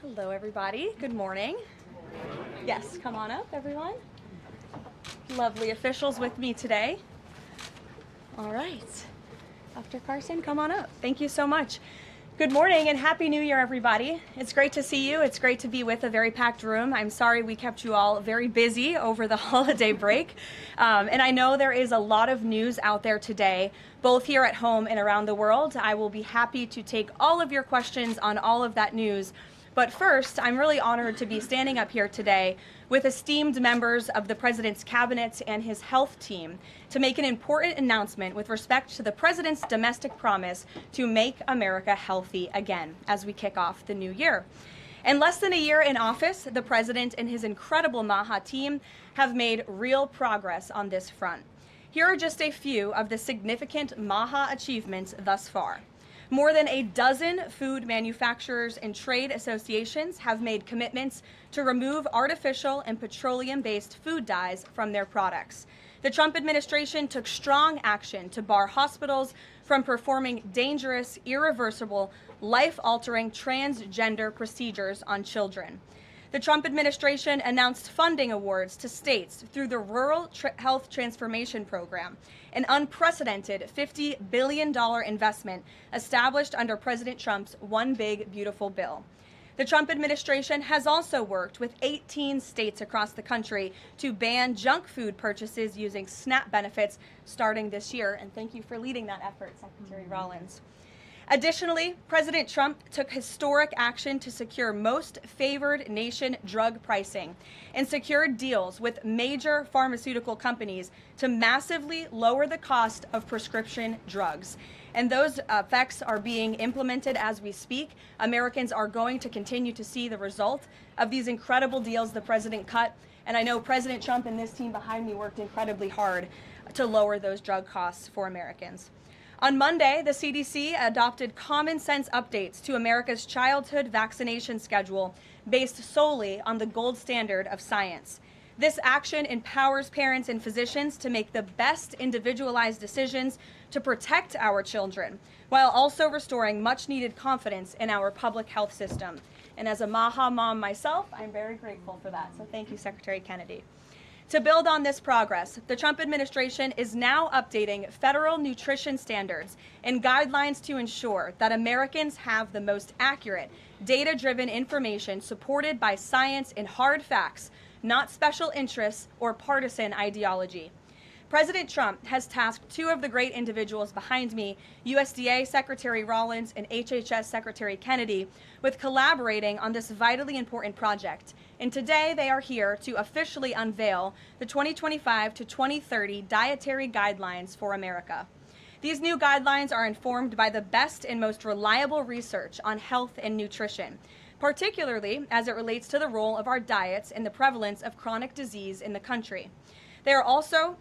Hello, everybody. Good morning. Yes, come on up, everyone. Lovely officials with me today. All right. Dr. Carson, come on up. Thank you so much. Good morning and Happy New Year, everybody. It's great to see you. It's great to be with a very packed room. I'm sorry we kept you all very busy over the holiday break. And I know there is a lot of news out there today, both here at home and around the world. I will be happy to take all of your questions on all of that news. But first, I'm really honored to be standing up here today with esteemed members of the President's Cabinet and his health team to make an important announcement with respect to the President's domestic promise to make America healthy again as we kick off the new year. In less than a year in office, the President and his incredible MAHA team have made real progress on this front. Here are just a few of the significant MAHA achievements thus far. More than a dozen food manufacturers and trade associations have made commitments to remove artificial and petroleum-based food dyes from their products. The Trump administration took strong action to bar hospitals from performing dangerous, irreversible, life-altering transgender procedures on children. The Trump administration announced funding awards to states through the Rural Health Transformation Program, an unprecedented $50 billion investment established under President Trump's One Big Beautiful Bill. The Trump administration has also worked with 18 states across the country to ban junk food purchases using SNAP benefits starting this year. And thank you for leading that effort, Secretary Rollins. Additionally, President Trump took historic action to secure most favored nation drug pricing and secured deals with major pharmaceutical companies to massively lower the cost of prescription drugs. And those effects are being implemented as we speak. Americans are going to continue to see the result of these incredible deals the president cut. And I know President Trump and this team behind me worked incredibly hard to lower those drug costs for Americans. On Monday, the CDC adopted common sense updates to America's childhood vaccination schedule based solely on the gold standard of science. This action empowers parents and physicians to make the best individualized decisions to protect our children, while also restoring much needed confidence in our public health system. And as a MAHA mom myself, I'm very grateful for that. So thank you, Secretary Kennedy. To build on this progress, the Trump administration is now updating federal nutrition standards and guidelines to ensure that Americans have the most accurate, data-driven information supported by science and hard facts, not special interests or partisan ideology. President Trump has tasked two of the great individuals behind me, USDA Secretary Rollins and HHS Secretary Kennedy, with collaborating on this vitally important project. And today they are here to officially unveil the 2025 to 2030 dietary guidelines for America. These new guidelines are informed by the best and most reliable research on health and nutrition, particularly as it relates to the role of our diets and the prevalence of chronic disease in the country. They are also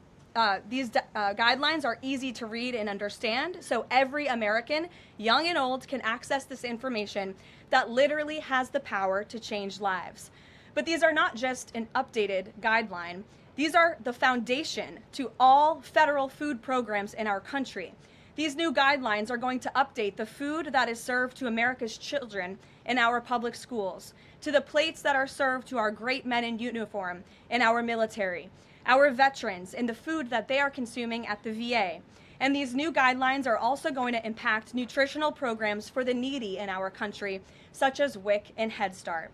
These guidelines are easy to read and understand, so every American, young and old, can access this information that literally has the power to change lives. But these are not just an updated guideline. These are the foundation to all federal food programs in our country. These new guidelines are going to update the food that is served to America's children in our public schools, to the plates that are served to our great men in uniform in our military, our veterans, and the food that they are consuming at the VA. And these new guidelines are also going to impact nutritional programs for the needy in our country, such as WIC and Head Start.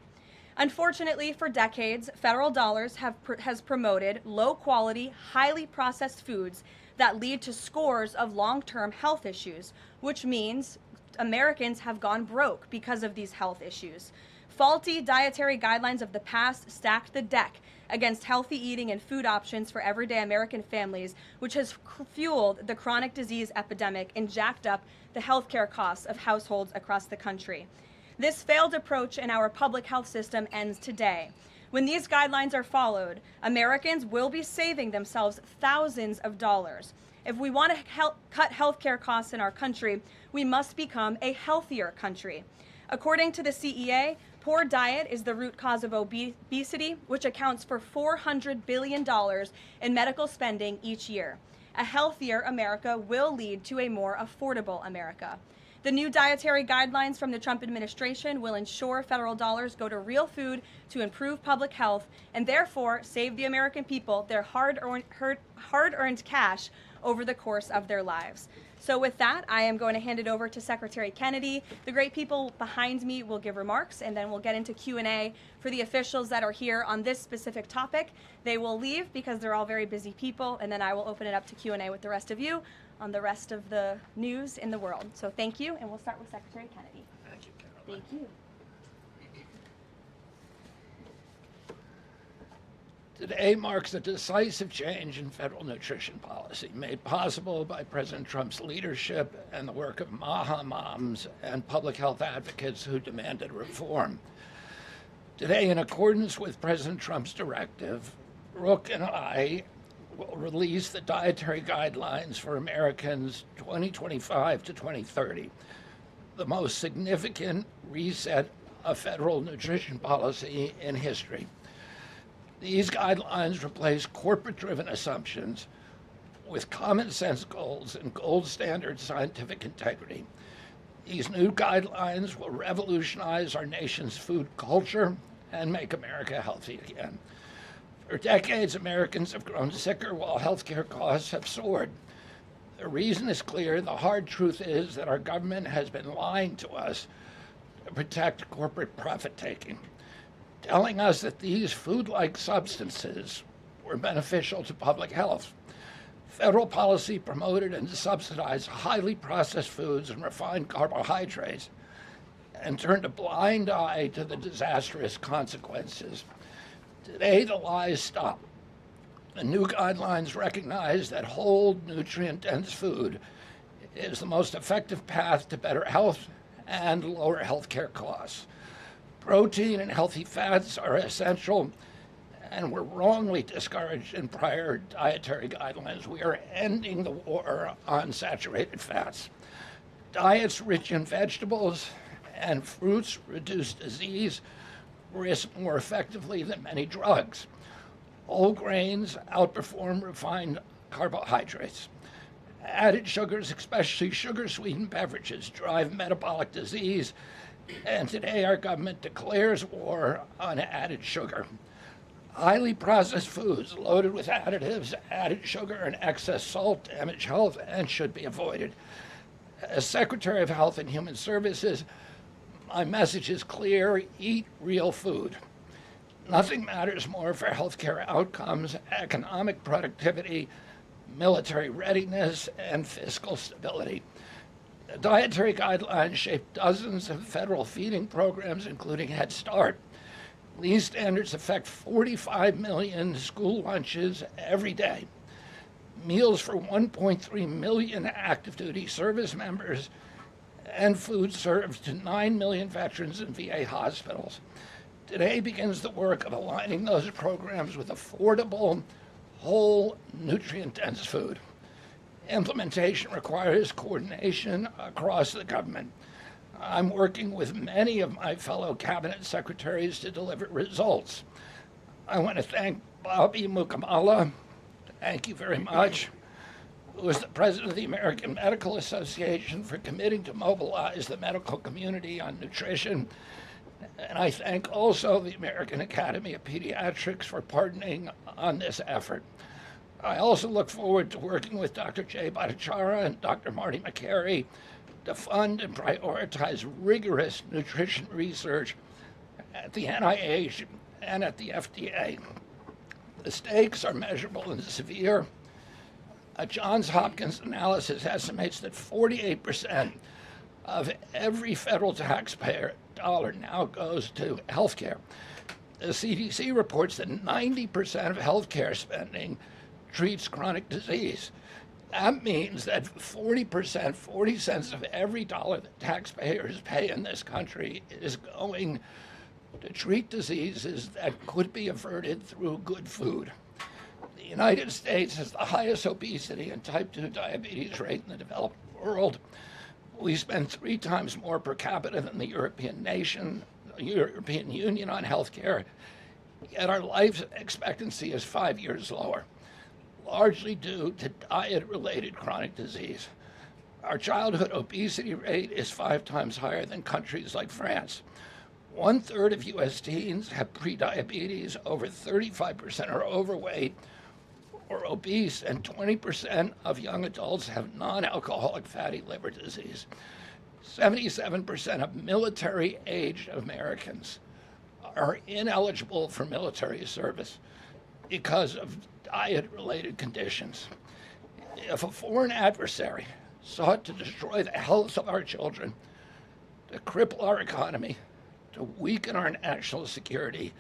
Unfortunately, for decades, federal dollars has promoted low-quality, highly processed foods that lead to scores of long-term health issues, which means Americans have gone broke because of these health issues. Faulty dietary guidelines of the past stacked the deck against healthy eating and food options for everyday American families, which has fueled the chronic disease epidemic and jacked up the healthcare costs of households across the country. This failed approach in our public health system ends today. When these guidelines are followed, Americans will be saving themselves thousands of dollars. If we want to cut healthcare costs in our country, we must become a healthier country. According to the CEA, poor diet is the root cause of obesity, which accounts for $400 billion in medical spending each year. A healthier America will lead to a more affordable America. The new dietary guidelines from the Trump administration will ensure federal dollars go to real food to improve public health and therefore save the American people their hard-earned cash over the course of their lives. So with that, I am going to hand it over to Secretary Kennedy. The great people behind me will give remarks, and then we'll get into Q&A for the officials that are here on this specific topic. They will leave because they're all very busy people, and then I will open it up to Q&A with the rest of you on the rest of the news in the world. So thank you, and we'll start with Secretary Kennedy. Thank you, Karoline. Thank you. Today marks a decisive change in federal nutrition policy, made possible by President Trump's leadership and the work of MAHA moms and public health advocates who demanded reform. Today, in accordance with President Trump's directive, Brooke and I will release the dietary guidelines for Americans 2025 to 2030, the most significant reset of federal nutrition policy in history. These guidelines replace corporate-driven assumptions with common sense goals and gold standard scientific integrity. These new guidelines will revolutionize our nation's food culture and make America healthy again. For decades, Americans have grown sicker while healthcare costs have soared. The reason is clear. The hard truth is that our government has been lying to us to protect corporate profit-taking, telling us that these food-like substances were beneficial to public health. Federal policy promoted and subsidized highly processed foods and refined carbohydrates and turned a blind eye to the disastrous consequences. Today, the lies stop. The new guidelines recognize that whole, nutrient-dense food is the most effective path to better health and lower healthcare costs. Protein and healthy fats are essential and were wrongly discouraged in prior dietary guidelines. We are ending the war on saturated fats. Diets rich in vegetables and fruits reduce disease risk more effectively than many drugs. Whole grains outperform refined carbohydrates. Added sugars, especially sugar-sweetened beverages, drive metabolic disease, and today our government declares war on added sugar. Highly processed foods loaded with additives, added sugar, and excess salt damage health and should be avoided. As Secretary of Health and Human Services, my message is clear: eat real food. Nothing matters more for healthcare outcomes, economic productivity, military readiness, and fiscal stability. The dietary guidelines shape dozens of federal feeding programs, including Head Start. These standards affect 45 million school lunches every day, meals for 1.3 million active duty service members, and food served to 9 million veterans in VA hospitals. Today begins the work of aligning those programs with affordable, whole, nutrient-dense food. Implementation requires coordination across the government. I'm working with many of my fellow cabinet secretaries to deliver results. I want to thank Bobby Mukamala, thank you very much, who is the president of the American Medical Association, for committing to mobilize the medical community on nutrition. And I thank also the American Academy of Pediatrics for partnering on this effort. I also look forward to working with Dr. Jay Bhattacharya and Dr. Marty McCary to fund and prioritize rigorous nutrition research at the NIH and at the FDA. The stakes are measurable and severe. A Johns Hopkins analysis estimates that 48% of every federal taxpayer dollar now goes to healthcare. The CDC reports that 90% of healthcare spending treats chronic disease. That means that 40%, 40 cents of every dollar that taxpayers pay in this country is going to treat diseases that could be averted through good food. The United States has the highest obesity and type 2 diabetes rate in the developed world. We spend 3 times more per capita than the European Union on healthcare, yet our life expectancy is 5 years lower, largely due to diet-related chronic disease. Our childhood obesity rate is 5 times higher than countries like France. 1/3 of U.S. teens have prediabetes, over 35% are overweight or obese, and 20% of young adults have non-alcoholic fatty liver disease. 77% of military-aged Americans are ineligible for military service because of diet-related conditions. If a foreign adversary sought to destroy the health of our children, to cripple our economy, to weaken our national security,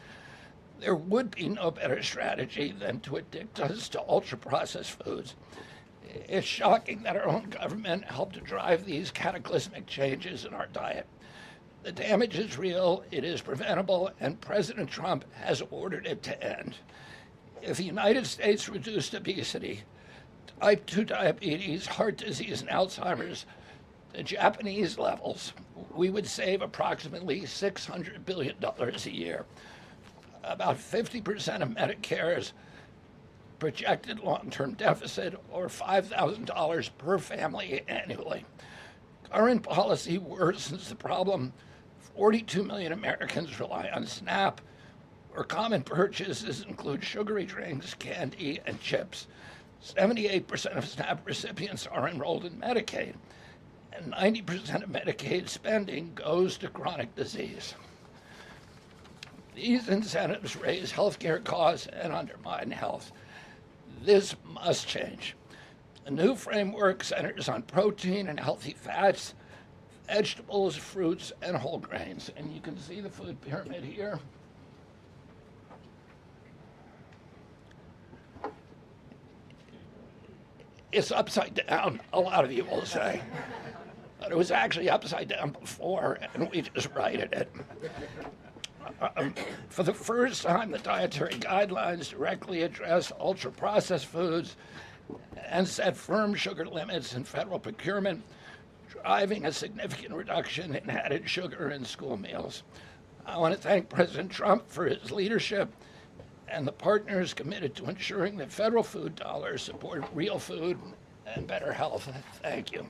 there would be no better strategy than to addict us to ultra-processed foods. It's shocking that our own government helped to drive these cataclysmic changes in our diet. The damage is real, it is preventable, and President Trump has ordered it to end. If the United States reduced obesity, type 2 diabetes, heart disease, and Alzheimer's to Japanese levels, we would save approximately $600 billion a year. About 50% of Medicare's projected long-term deficit, or $5,000 per family annually. Current policy worsens the problem. 42 million Americans rely on SNAP, where common purchases include sugary drinks, candy, and chips. 78% of SNAP recipients are enrolled in Medicaid, and 90% of Medicaid spending goes to chronic disease. These incentives raise healthcare costs and undermine health. This must change. A new framework centers on protein and healthy fats, vegetables, fruits, and whole grains. And you can see the food pyramid here. It's upside down, a lot of you will say. But it was actually upside down before, and we just righted it. For the first time, the dietary guidelines directly address ultra-processed foods and set firm sugar limits in federal procurement, driving a significant reduction in added sugar in school meals. I want to thank President Trump for his leadership and the partners committed to ensuring that federal food dollars support real food and better health. Thank you.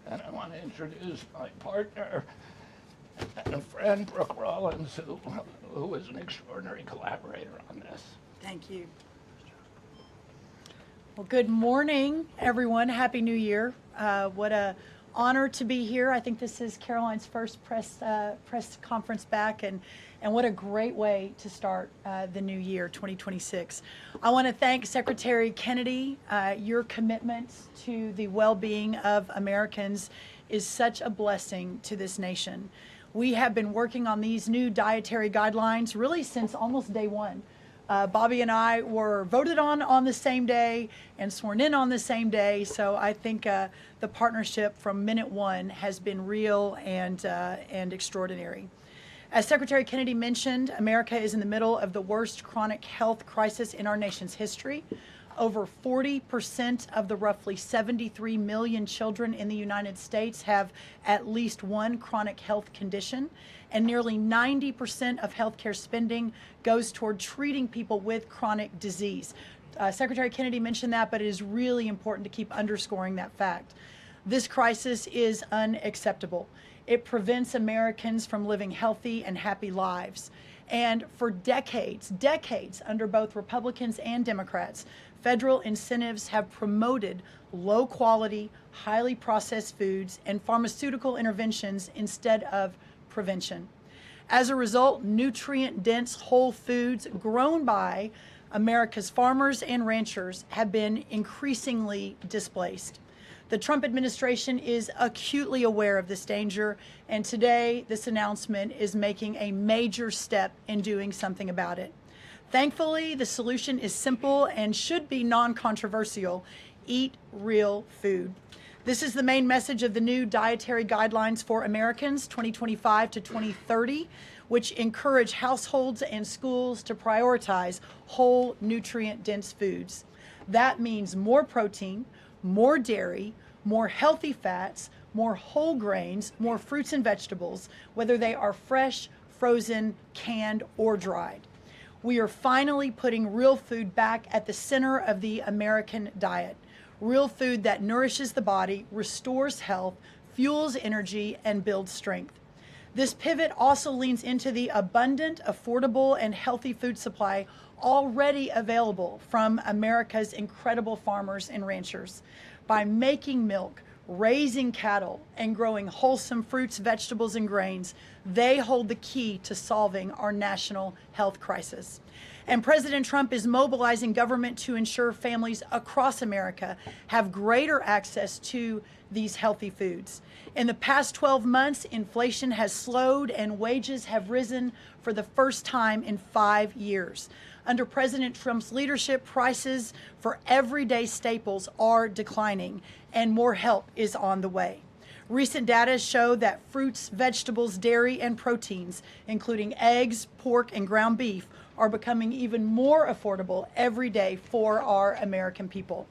And I want to introduce my partner and a friend, Brooke Rollins, who was an extraordinary collaborator on this. Thank you. Well, good morning, everyone. Happy New Year. What a honor to be here. I think this is Karoline's first press conference back, and what a great way to start the new year, 2026. I want to thank Secretary Kennedy. Your commitment to the well-being of Americans is such a blessing to this nation. We have been working on these new dietary guidelines really since almost day one. Bobby and I were voted on the same day and sworn in on the same day. So I think the partnership from minute one has been real and extraordinary. As Secretary Kennedy mentioned, America is in the middle of the worst chronic health crisis in our nation's history. Over 40% of the roughly 73 million children in the United States have at least one chronic health condition, and nearly 90% of healthcare spending goes toward treating people with chronic disease. Secretary Kennedy mentioned that, but it is really important to keep underscoring that fact. This crisis is unacceptable. It prevents Americans from living healthy and happy lives. And for decades under both Republicans and Democrats, federal incentives have promoted low quality, highly processed foods and pharmaceutical interventions instead of prevention. As a result, nutrient-dense whole foods grown by America's farmers and ranchers have been increasingly displaced. The Trump administration is acutely aware of this danger, and today this announcement is making a major step in doing something about it. Thankfully, the solution is simple and should be non-controversial. Eat real food. This is the main message of the new Dietary Guidelines for Americans 2025 to 2030, which encourage households and schools to prioritize whole, nutrient-dense foods. That means more protein, more dairy, more healthy fats, more whole grains, more fruits and vegetables, whether they are fresh, frozen, canned, or dried. We are finally putting real food back at the center of the American diet. real food that nourishes the body, restores health, fuels energy, and builds strength. This pivot also leans into the abundant, affordable, and healthy food supply already available from America's incredible farmers and ranchers. By making milk, raising cattle, and growing wholesome fruits, vegetables, and grains, they hold the key to solving our national health crisis. And President Trump is mobilizing government to ensure families across America have greater access to these healthy foods. In the past 12 months, inflation has slowed and wages have risen for the first time in 5 years. Under President Trump's leadership, prices for everyday staples are declining and more help is on the way. Recent data show that fruits, vegetables, dairy, and proteins, including eggs, pork, and ground beef, are becoming even more affordable every day for our American people.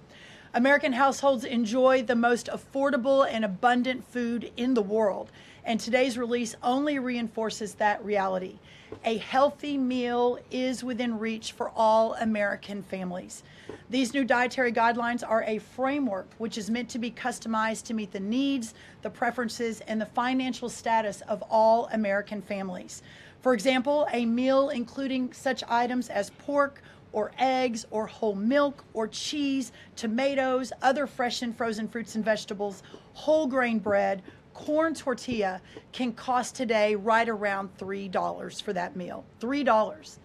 American households enjoy the most affordable and abundant food in the world, and today's release only reinforces that reality. A healthy meal is within reach for all American families. These new dietary guidelines are a framework which is meant to be customized to meet the needs, the preferences, and the financial status of all American families. For example, a meal including such items as pork, or eggs, or whole milk, or cheese, tomatoes, other fresh and frozen fruits and vegetables, whole grain bread, corn tortilla can cost today right around $3 for that meal. $3.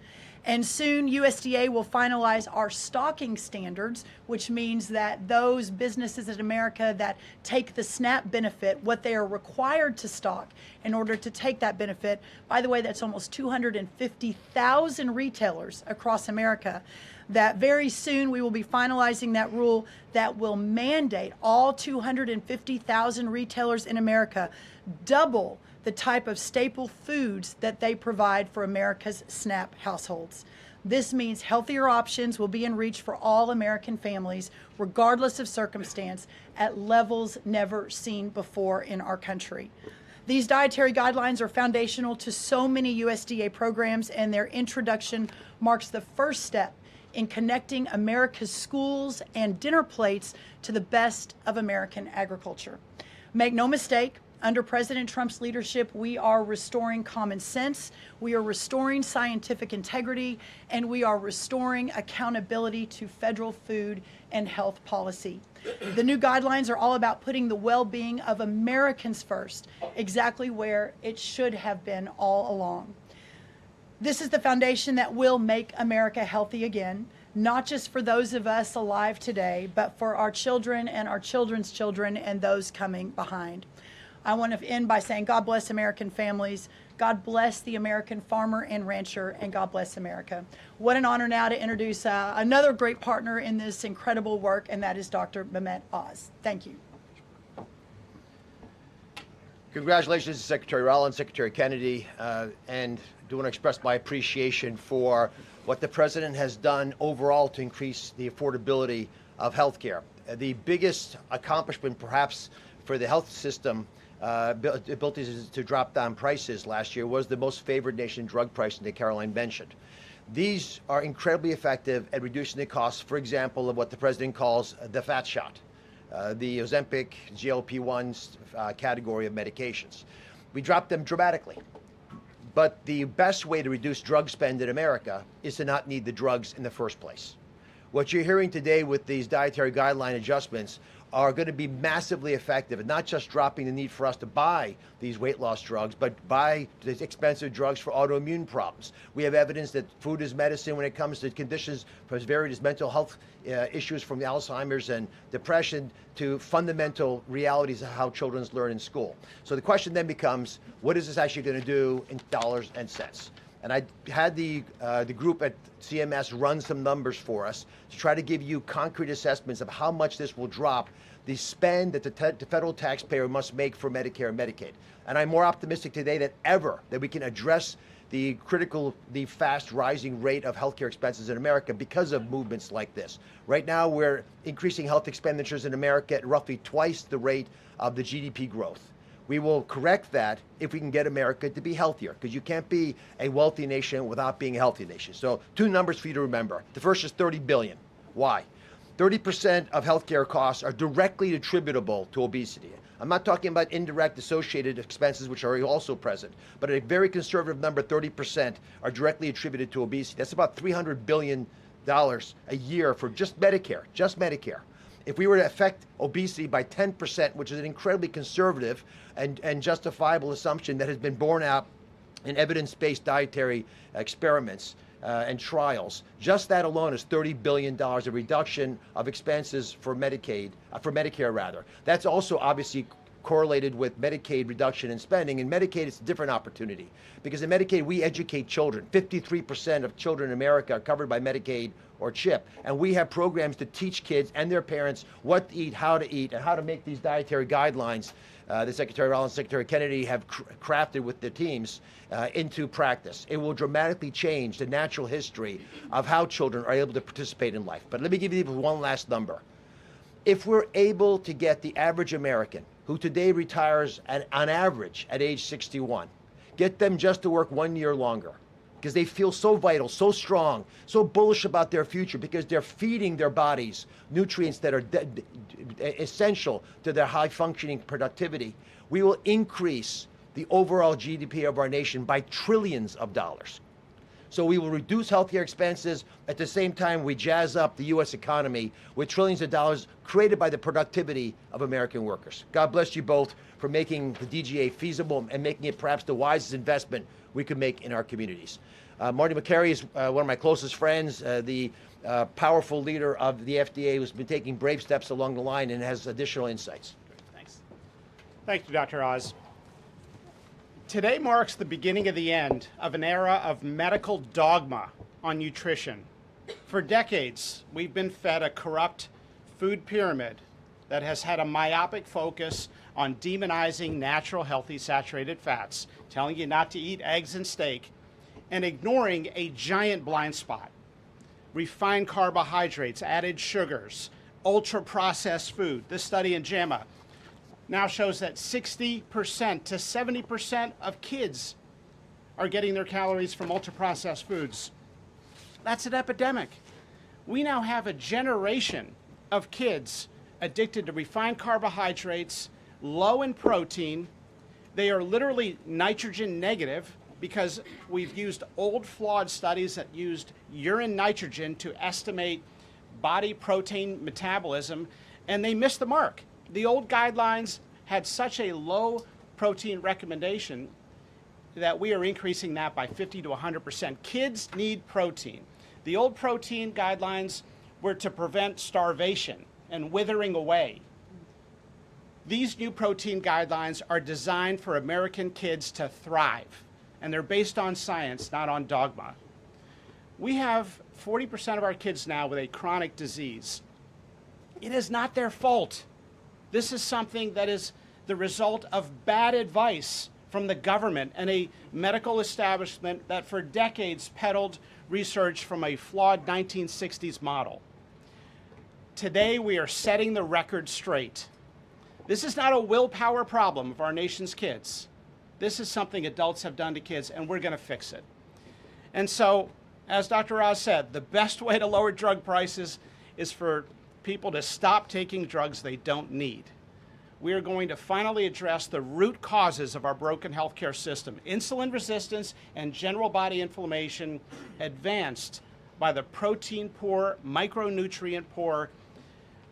And soon USDA will finalize our stocking standards, which means that those businesses in America that take the SNAP benefit, what they are required to stock in order to take that benefit. By the way, that's almost 250,000 retailers across America. That very soon we will be finalizing that rule that will mandate all 250,000 retailers in America double the type of staple foods that they provide for America's SNAP households. This means healthier options will be in reach for all American families, regardless of circumstance, at levels never seen before in our country. These dietary guidelines are foundational to so many USDA programs, and their introduction marks the first step in connecting America's schools and dinner plates to the best of American agriculture. Make no mistake, under President Trump's leadership, we are restoring common sense, we are restoring scientific integrity, and we are restoring accountability to federal food and health policy. The new guidelines are all about putting the well-being of Americans first, exactly where it should have been all along. This is the foundation that will make America healthy again, not just for those of us alive today, but for our children and our children's children and those coming behind. I want to end by saying God bless American families, God bless the American farmer and rancher, and God bless America. What an honor now to introduce another great partner in this incredible work, and that is Dr. Mehmet Oz. Thank you. Congratulations to Secretary Rollins, Secretary Kennedy, and do want to express my appreciation for what the President has done overall to increase the affordability of health care. The biggest accomplishment perhaps for the health system ability to drop down prices last year was the most favored nation drug pricing that Karoline mentioned. These are incredibly effective at reducing the costs, for example, of what the President calls the fat shot, the Ozempic, GLP-1s category of medications. We dropped them dramatically. But the best way to reduce drug spend in America is to not need the drugs in the first place. What you're hearing today with these dietary guideline adjustments are going to be massively effective, and not just dropping the need for us to buy these weight loss drugs, but buy these expensive drugs for autoimmune problems. We have evidence that food is medicine when it comes to conditions as varied as mental health issues from Alzheimer's and depression to fundamental realities of how children learn in school. So the question then becomes, what is this actually going to do in dollars and cents? And I had the group at CMS run some numbers for us to try to give you concrete assessments of how much this will drop the spend that the federal taxpayer must make for Medicare and Medicaid. And I'm more optimistic today than ever that we can address the fast rising rate of healthcare expenses in America because of movements like this. Right now, we're increasing health expenditures in America at roughly twice the rate of the GDP growth. We will correct that if we can get America to be healthier, because you can't be a wealthy nation without being a healthy nation. So 2 numbers for you to remember. The first is $30 billion. Why? 30% of healthcare costs are directly attributable to obesity. I'm not talking about indirect associated expenses, which are also present, but a very conservative number, 30%, are directly attributed to obesity. That's about $300 billion a year for just Medicare, If we were to affect obesity by 10%, which is an incredibly conservative and justifiable assumption that has been borne out in evidence-based dietary experiments and trials, just that alone is $30 billion of reduction of expenses for Medicare rather. That's also obviously correlated with Medicaid reduction in spending. In Medicaid, it's a different opportunity because in Medicaid, we educate children. 53% of children in America are covered by Medicaid or CHIP. And we have programs to teach kids and their parents what to eat, and how to make these dietary guidelines that Secretary Rollins, Secretary Kennedy have crafted with their teams into practice. It will dramatically change the natural history of how children are able to participate in life. But let me give you one last number. If we're able to get the average American, who today retires on average at age 61, get them just to work 1 year longer, because they feel so vital, so strong, so bullish about their future, because they're feeding their bodies nutrients that are essential to their high-functioning productivity, we will increase the overall GDP of our nation by trillions of dollars. So we will reduce healthcare expenses. At the same time, we jazz up the U.S. economy with trillions of dollars created by the productivity of American workers. God bless you both for making the DGA feasible and making it perhaps the wisest investment we could make in our communities. Marty McCary is one of my closest friends, the powerful leader of the FDA, who's been taking brave steps along the line and has additional insights. Thanks. Thank you, Dr. Oz. Today marks the beginning of the end of an era of medical dogma on nutrition. For decades, we've been fed a corrupt food pyramid that has had a myopic focus on demonizing natural, healthy, saturated fats, telling you not to eat eggs and steak, and ignoring a giant blind spot: refined carbohydrates, added sugars, ultra-processed food. This study in JAMA now shows that 60% to 70% of kids are getting their calories from ultra-processed foods. That's an epidemic. We now have a generation of kids addicted to refined carbohydrates, low in protein. They are literally nitrogen negative because we've used old flawed studies that used urine nitrogen to estimate body protein metabolism, and they missed the mark. The old guidelines had such a low protein recommendation that we are increasing that by 50 to 100%. Kids need protein. The old protein guidelines were to prevent starvation and withering away. These new protein guidelines are designed for American kids to thrive, and they're based on science, not on dogma. We have 40% of our kids now with a chronic disease. It is not their fault. This is something that is the result of bad advice from the government and a medical establishment that for decades peddled research from a flawed 1960s model. Today, we are setting the record straight. This is not a willpower problem of our nation's kids. This is something adults have done to kids, and we're going to fix it. And so, as Dr. Oz said, the best way to lower drug prices is for people to stop taking drugs they don't need. We are going to finally address the root causes of our broken healthcare system: insulin resistance and general body inflammation, advanced by the protein-poor, micronutrient-poor,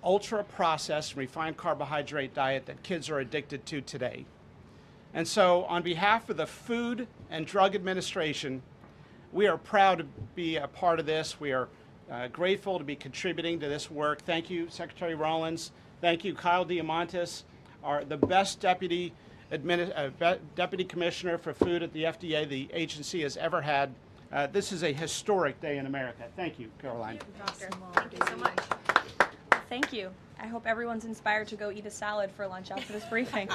ultra-processed, refined carbohydrate diet that kids are addicted to today. And so, on behalf of the Food and Drug Administration, we are proud to be a part of this. We are grateful to be contributing to this work. Thank you, Secretary Rollins. Thank you, Kyle Diamantis, the best deputy commissioner for food at the FDA the agency has ever had. This is a historic day in America. Thank you, Karoline. Doctor, thank you so much. Thank you. I hope everyone's inspired to go eat a salad for lunch after this briefing.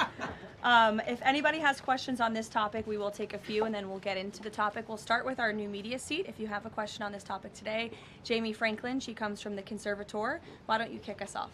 If anybody has questions on this topic, we will take a few and then we'll get into the topic. We'll start with our new media seat. If you have a question on this topic today, Jamie Franklin, she comes from the Conservator. Why don't you kick us off?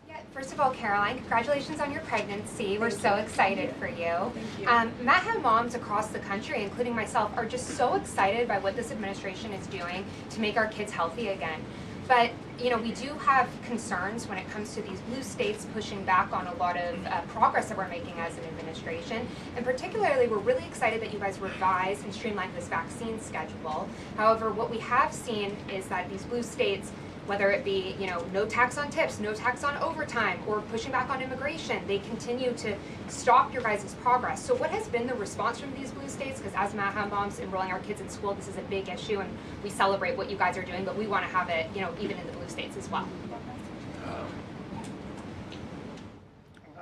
Yeah, first of all, Caroline, congratulations on your pregnancy. We're so excited for you. Thank you. MAHA moms across the country, including myself, are just so excited by what this administration is doing to make our kids healthy again. But we do have concerns when it comes to these blue states pushing back on a lot of progress that we're making as an administration. And particularly, we're really excited that you guys revised and streamlined this vaccine schedule. However, what we have seen is that these blue states, whether it be no tax on tips, no tax on overtime, or pushing back on immigration, they continue to stop your guys' progress. So what has been the response from these blue states? Because as MAHA moms enrolling our kids in school, this is a big issue, and we celebrate what you guys are doing, but we want to have it even in the blue states as well.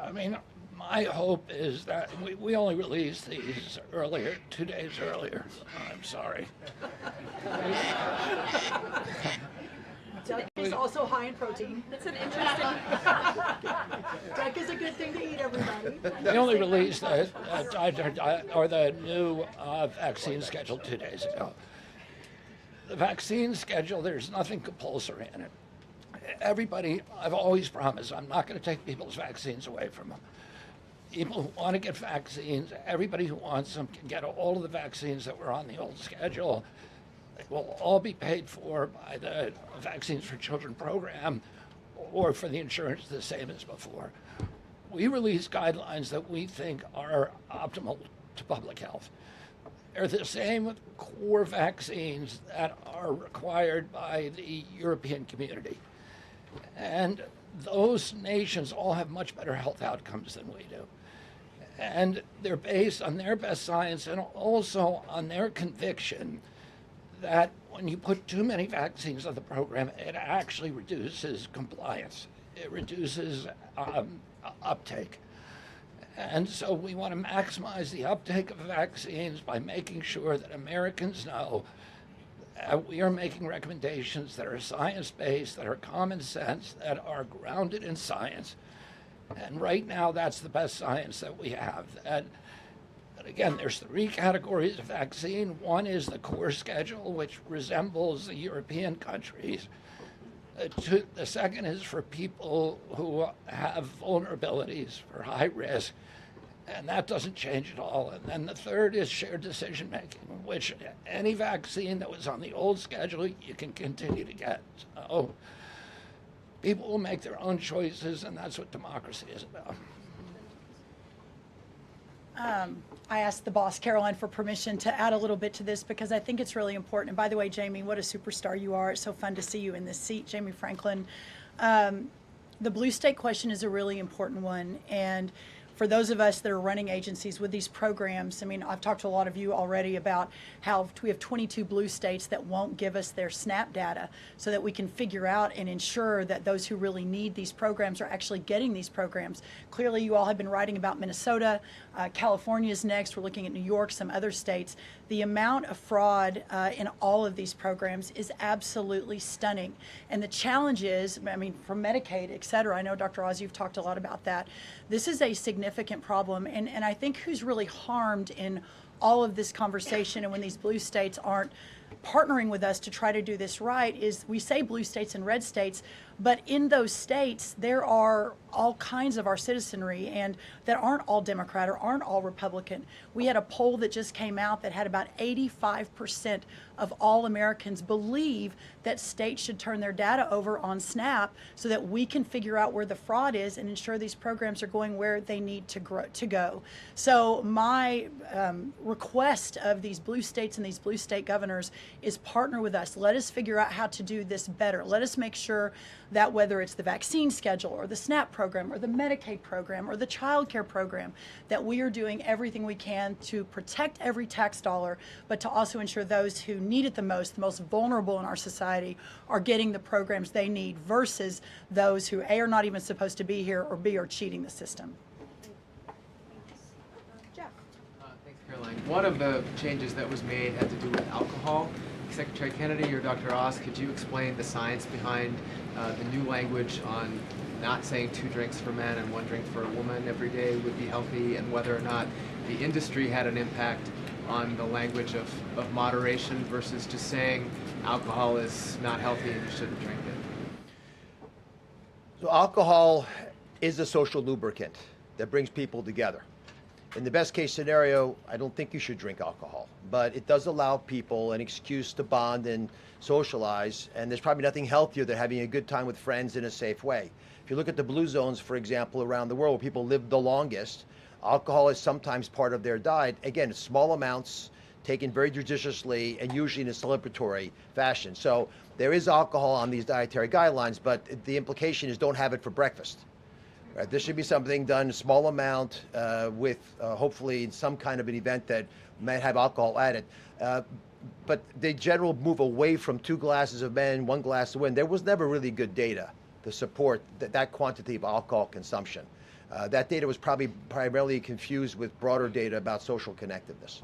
I mean, my hope is that we only released these earlier, 2 days earlier. I'm sorry. Duck is also high in protein. That's an interesting. Duck is a good thing to eat, everybody. We only released the new vaccine schedule 2 days ago. The vaccine schedule, there's nothing compulsory in it. Everybody, I've always promised, I'm not going to take people's vaccines away from them. People who want to get vaccines, everybody who wants them can get all of the vaccines that were on the old schedule. They will all be paid for by the Vaccines for Children program or for the insurance the same as before. We release guidelines that we think are optimal to public health. They're the same with core vaccines that are required by the European community. And those nations all have much better health outcomes than we do. And they're based on their best science and also on their conviction that when you put too many vaccines on the program, it actually reduces compliance. It reduces uptake. And so we want to maximize the uptake of vaccines by making sure that Americans know that we are making recommendations that are science-based, that are common sense, that are grounded in science. And right now, that's the best science that we have. And again, there's 3 categories of vaccine. One is the core schedule, which resembles the European countries. The second is for people who have vulnerabilities, for high risk, and that doesn't change at all. And then the third is shared decision making, which any vaccine that was on the old schedule, you can continue to get. So people will make their own choices, and that's what democracy is about. I asked the boss, Karoline, for permission to add a little bit to this because I think it's really important. And by the way, Jamie, what a superstar you are. It's so fun to see you in this seat, Jamie Franklin. The blue state question is a really important one. And for those of us that are running agencies with these programs, I mean, I've talked to a lot of you already about how we have 22 blue states that won't give us their SNAP data so that we can figure out and ensure that those who really need these programs are actually getting these programs. Clearly, you all have been writing about Minnesota. California is next. We're looking at New York, some other states. The amount of fraud in all of these programs is absolutely stunning. And the challenge is, I mean, from Medicaid, et cetera, I know, Dr. Oz, you've talked a lot about that. This is a significant problem. And I think who's really harmed in all of this conversation and when these blue states aren't partnering with us to try to do this right is we say blue states and red states, but in those states, there are all kinds of our citizenry and that aren't all Democrat or aren't all Republican. We had a poll that just came out that had about 85% of all Americans believe that states should turn their data over on SNAP so that we can figure out where the fraud is and ensure these programs are going where they need to go. So my request of these blue states and these blue state governors is partner with us. Let us figure out how to do this better. Let us make sure that whether it's the vaccine schedule or the SNAP program or the Medicaid program or the child care program, that we are doing everything we can to protect every tax dollar, but to also ensure those who need it the most vulnerable in our society, are getting the programs they need versus those who A, are not even supposed to be here, or B, are cheating the system. Jeff. Thanks, Caroline. One of the changes that was made had to do with alcohol. Secretary Kennedy or Dr. Oz, could you explain the science behind the new language on not saying 2 drinks for men and 1 drink for a woman every day would be healthy, and whether or not the industry had an impact on the language of moderation versus just saying alcohol is not healthy and you shouldn't drink it? So alcohol is a social lubricant that brings people together. In the best case scenario, I don't think you should drink alcohol, but it does allow people an excuse to bond and socialize, and there's probably nothing healthier than having a good time with friends in a safe way. If you look at the blue zones, for example, around the world where people live the longest, alcohol is sometimes part of their diet. Again, small amounts, taken very judiciously, and usually in a celebratory fashion. So there is alcohol on these dietary guidelines, but the implication is don't have it for breakfast. Right? This should be something done in a small amount with hopefully some kind of an event that might have alcohol added. But the general move away from 2 glasses of men, 1 glass of women, there was never really good data to support that quantity of alcohol consumption. That data was probably primarily confused with broader data about social connectiveness.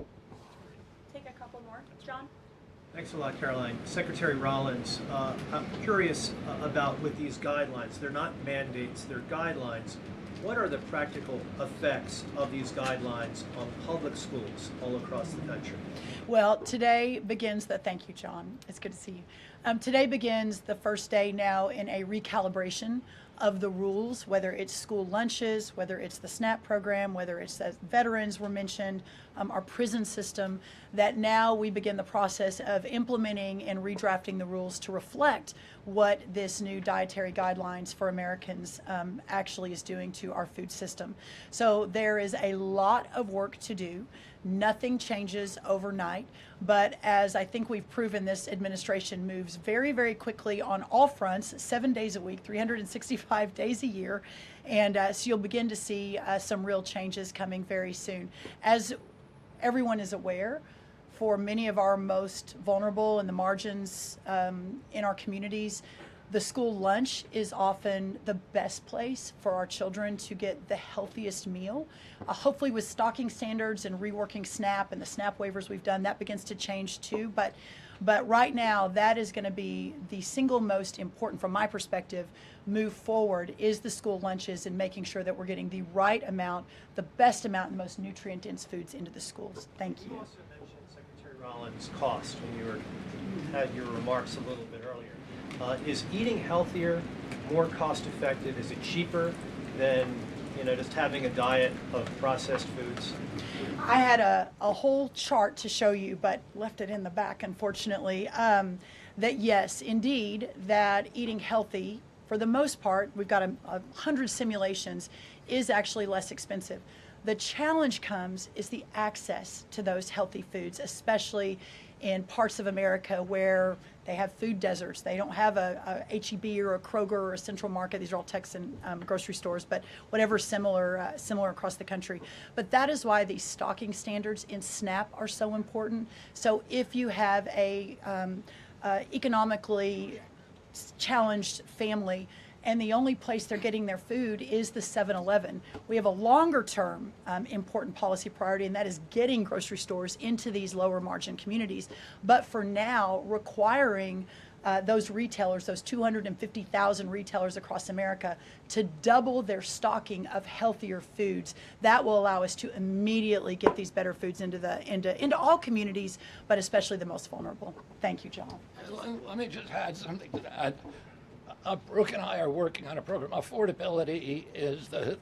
Take a couple more. John? Thanks a lot, Karoline. Secretary Rollins, I'm curious about with these guidelines. They're not mandates, they're guidelines. What are the practical effects of these guidelines on public schools all across the country? Well, today begins thank you, John. It's good to see you. Today begins the first day now in a recalibration of the rules, whether it's school lunches, whether it's the SNAP program, whether it's that veterans were mentioned, our prison system, that now we begin the process of implementing and redrafting the rules to reflect what this new dietary guidelines for Americans actually is doing to our food system. So there is a lot of work to do. Nothing changes overnight, but as I think we've proven, this administration moves very, very quickly on all fronts, 7 days a week, 365 days a year, and so you'll begin to see some real changes coming very soon. As everyone is aware, for many of our most vulnerable in the margins in our communities, the school lunch is often the best place for our children to get the healthiest meal. Hopefully with stocking standards and reworking SNAP and the SNAP waivers we've done, that begins to change too. But right now, that is going to be the single most important, from my perspective, move forward, is the school lunches and making sure that we're getting the right amount, the best amount, and the most nutrient-dense foods into the schools. Thank you. You also mentioned, Secretary Rollins, cost when you had your remarks a little bit earlier. Is eating healthier more cost effective? Is it cheaper than just having a diet of processed foods? I had a whole chart to show you, but left it in the back, unfortunately, that yes, indeed, that eating healthy, for the most part, we've got 100 simulations, is actually less expensive. The challenge is the access to those healthy foods, especially in parts of America where they have food deserts. They don't have a H-E-B or a Kroger or a Central Market. These are all Texan grocery stores, but whatever similar across the country. But that is why these stocking standards in SNAP are so important. So if you have a economically challenged family, and the only place they're getting their food is the 7-Eleven. We have a longer term important policy priority, and that is getting grocery stores into these lower margin communities. But for now, requiring those retailers, those 250,000 retailers across America, to double their stocking of healthier foods. That will allow us to immediately get these better foods into all communities, but especially the most vulnerable. Thank you, John. Let me just add something to that. Brooke and I are working on a program. Affordability is the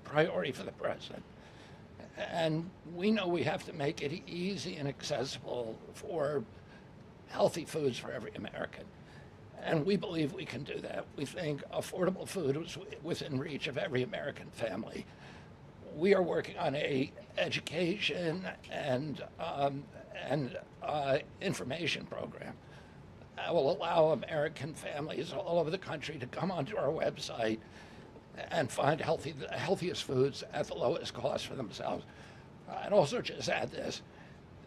priority for the president. And we know we have to make it easy and accessible for healthy foods for every American. And we believe we can do that. We think affordable food is within reach of every American family. We are working on a education and information program that will allow American families all over the country to come onto our website and find the healthiest foods at the lowest cost for themselves. I'd also just add this.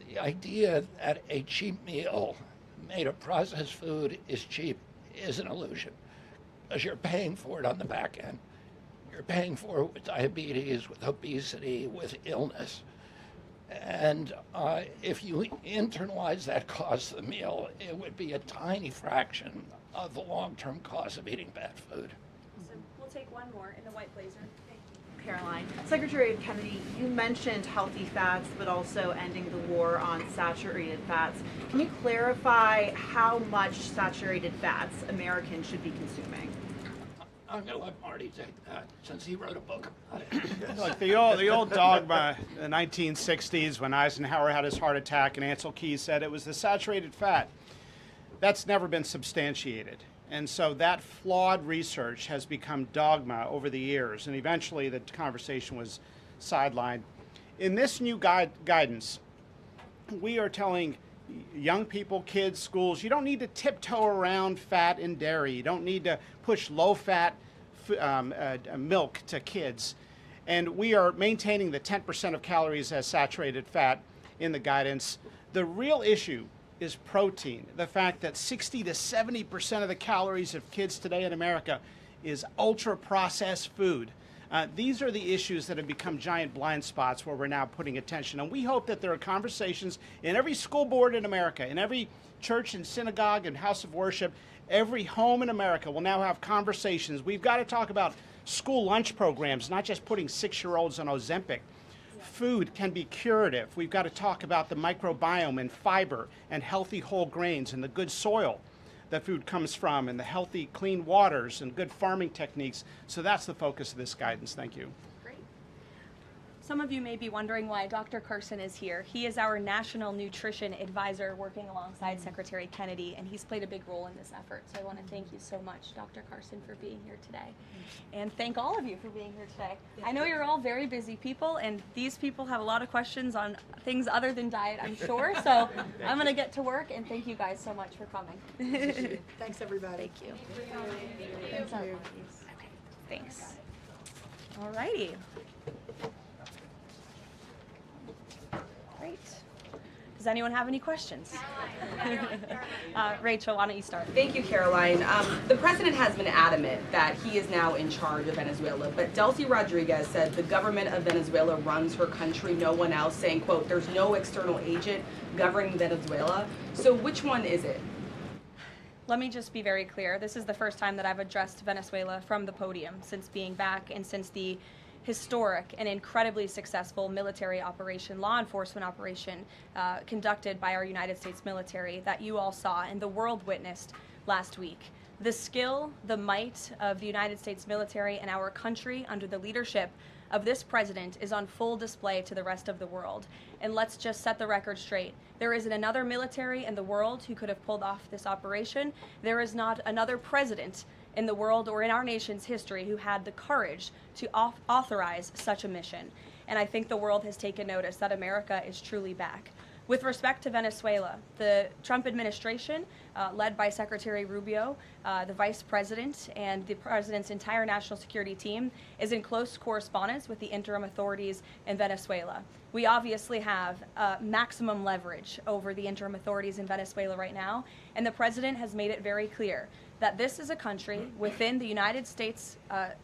The idea that a cheap meal made of processed food is cheap is an illusion, because you're paying for it on the back end. You're paying for it with diabetes, with obesity, with illness. And if you internalize that cost of the meal, it would be a tiny fraction of the long-term cost of eating bad food. So we'll take one more in the white blazer. Thank you. Caroline. Secretary Kennedy, you mentioned healthy fats, but also ending the war on saturated fats. Can you clarify how much saturated fats Americans should be consuming? I'm going to let Marty take that since he wrote a book about it. Look, the old dogma in the 1960s when Eisenhower had his heart attack and Ansel Keys said it was the saturated fat. That's never been substantiated. And so that flawed research has become dogma over the years, and eventually the conversation was sidelined. In this new guidance, we are telling young people, kids, schools, you don't need to tiptoe around fat and dairy. You don't need to push low-fat milk to kids. And we are maintaining the 10% of calories as saturated fat in the guidance. The real issue is protein. The fact that 60 to 70% of the calories of kids today in America is ultra-processed food. These are the issues that have become giant blind spots where we're now putting attention. And we hope that there are conversations in every school board in America, in every church and synagogue and house of worship, every home in America will now have conversations. We've got to talk about school lunch programs, not just putting 6-year-olds on Ozempic. Food can be curative. We've got to talk about the microbiome and fiber and healthy whole grains and the good soil that food comes from and the healthy, clean waters and good farming techniques. So that's the focus of this guidance. Thank you. Great. Some of you may be wondering why Dr. Carson is here. He is our National Nutrition Advisor working alongside Secretary Kennedy, and he's played a big role in this effort. So I want to thank you so much, Dr. Carson, for being here today. And thank all of you for being here today. I know you're all very busy people, and these people have a lot of questions on things other than diet, I'm sure. So I'm going to get to work, and thank you guys so much for coming. Thanks, everybody. Thank you. Thanks. Okay, thanks. All righty. Great. Does anyone have any questions? Rachel, why don't you start? Thank you, Caroline. The president has been adamant that he is now in charge of Venezuela, but Delcy Rodriguez said the government of Venezuela runs her country, no one else, saying, quote, there's no external agent governing Venezuela. So which one is it? Let me just be very clear. This is the first time that I've addressed Venezuela from the podium since being back and since the historic and incredibly successful military operation, law enforcement operation conducted by our United States military that you all saw and the world witnessed last week. The skill, the might of the United States military and our country under the leadership of this president is on full display to the rest of the world. And let's just set the record straight. There isn't another military in the world who could have pulled off this operation. There is not another president in the world or in our nation's history who had the courage to authorize such a mission. And I think the world has taken notice that America is truly back. With respect to Venezuela, the Trump administration, led by Secretary Rubio, the vice president, and the president's entire national security team, is in close correspondence with the interim authorities in Venezuela. We obviously have maximum leverage over the interim authorities in Venezuela right now, and the president has made it very clear that this is a country within the United States,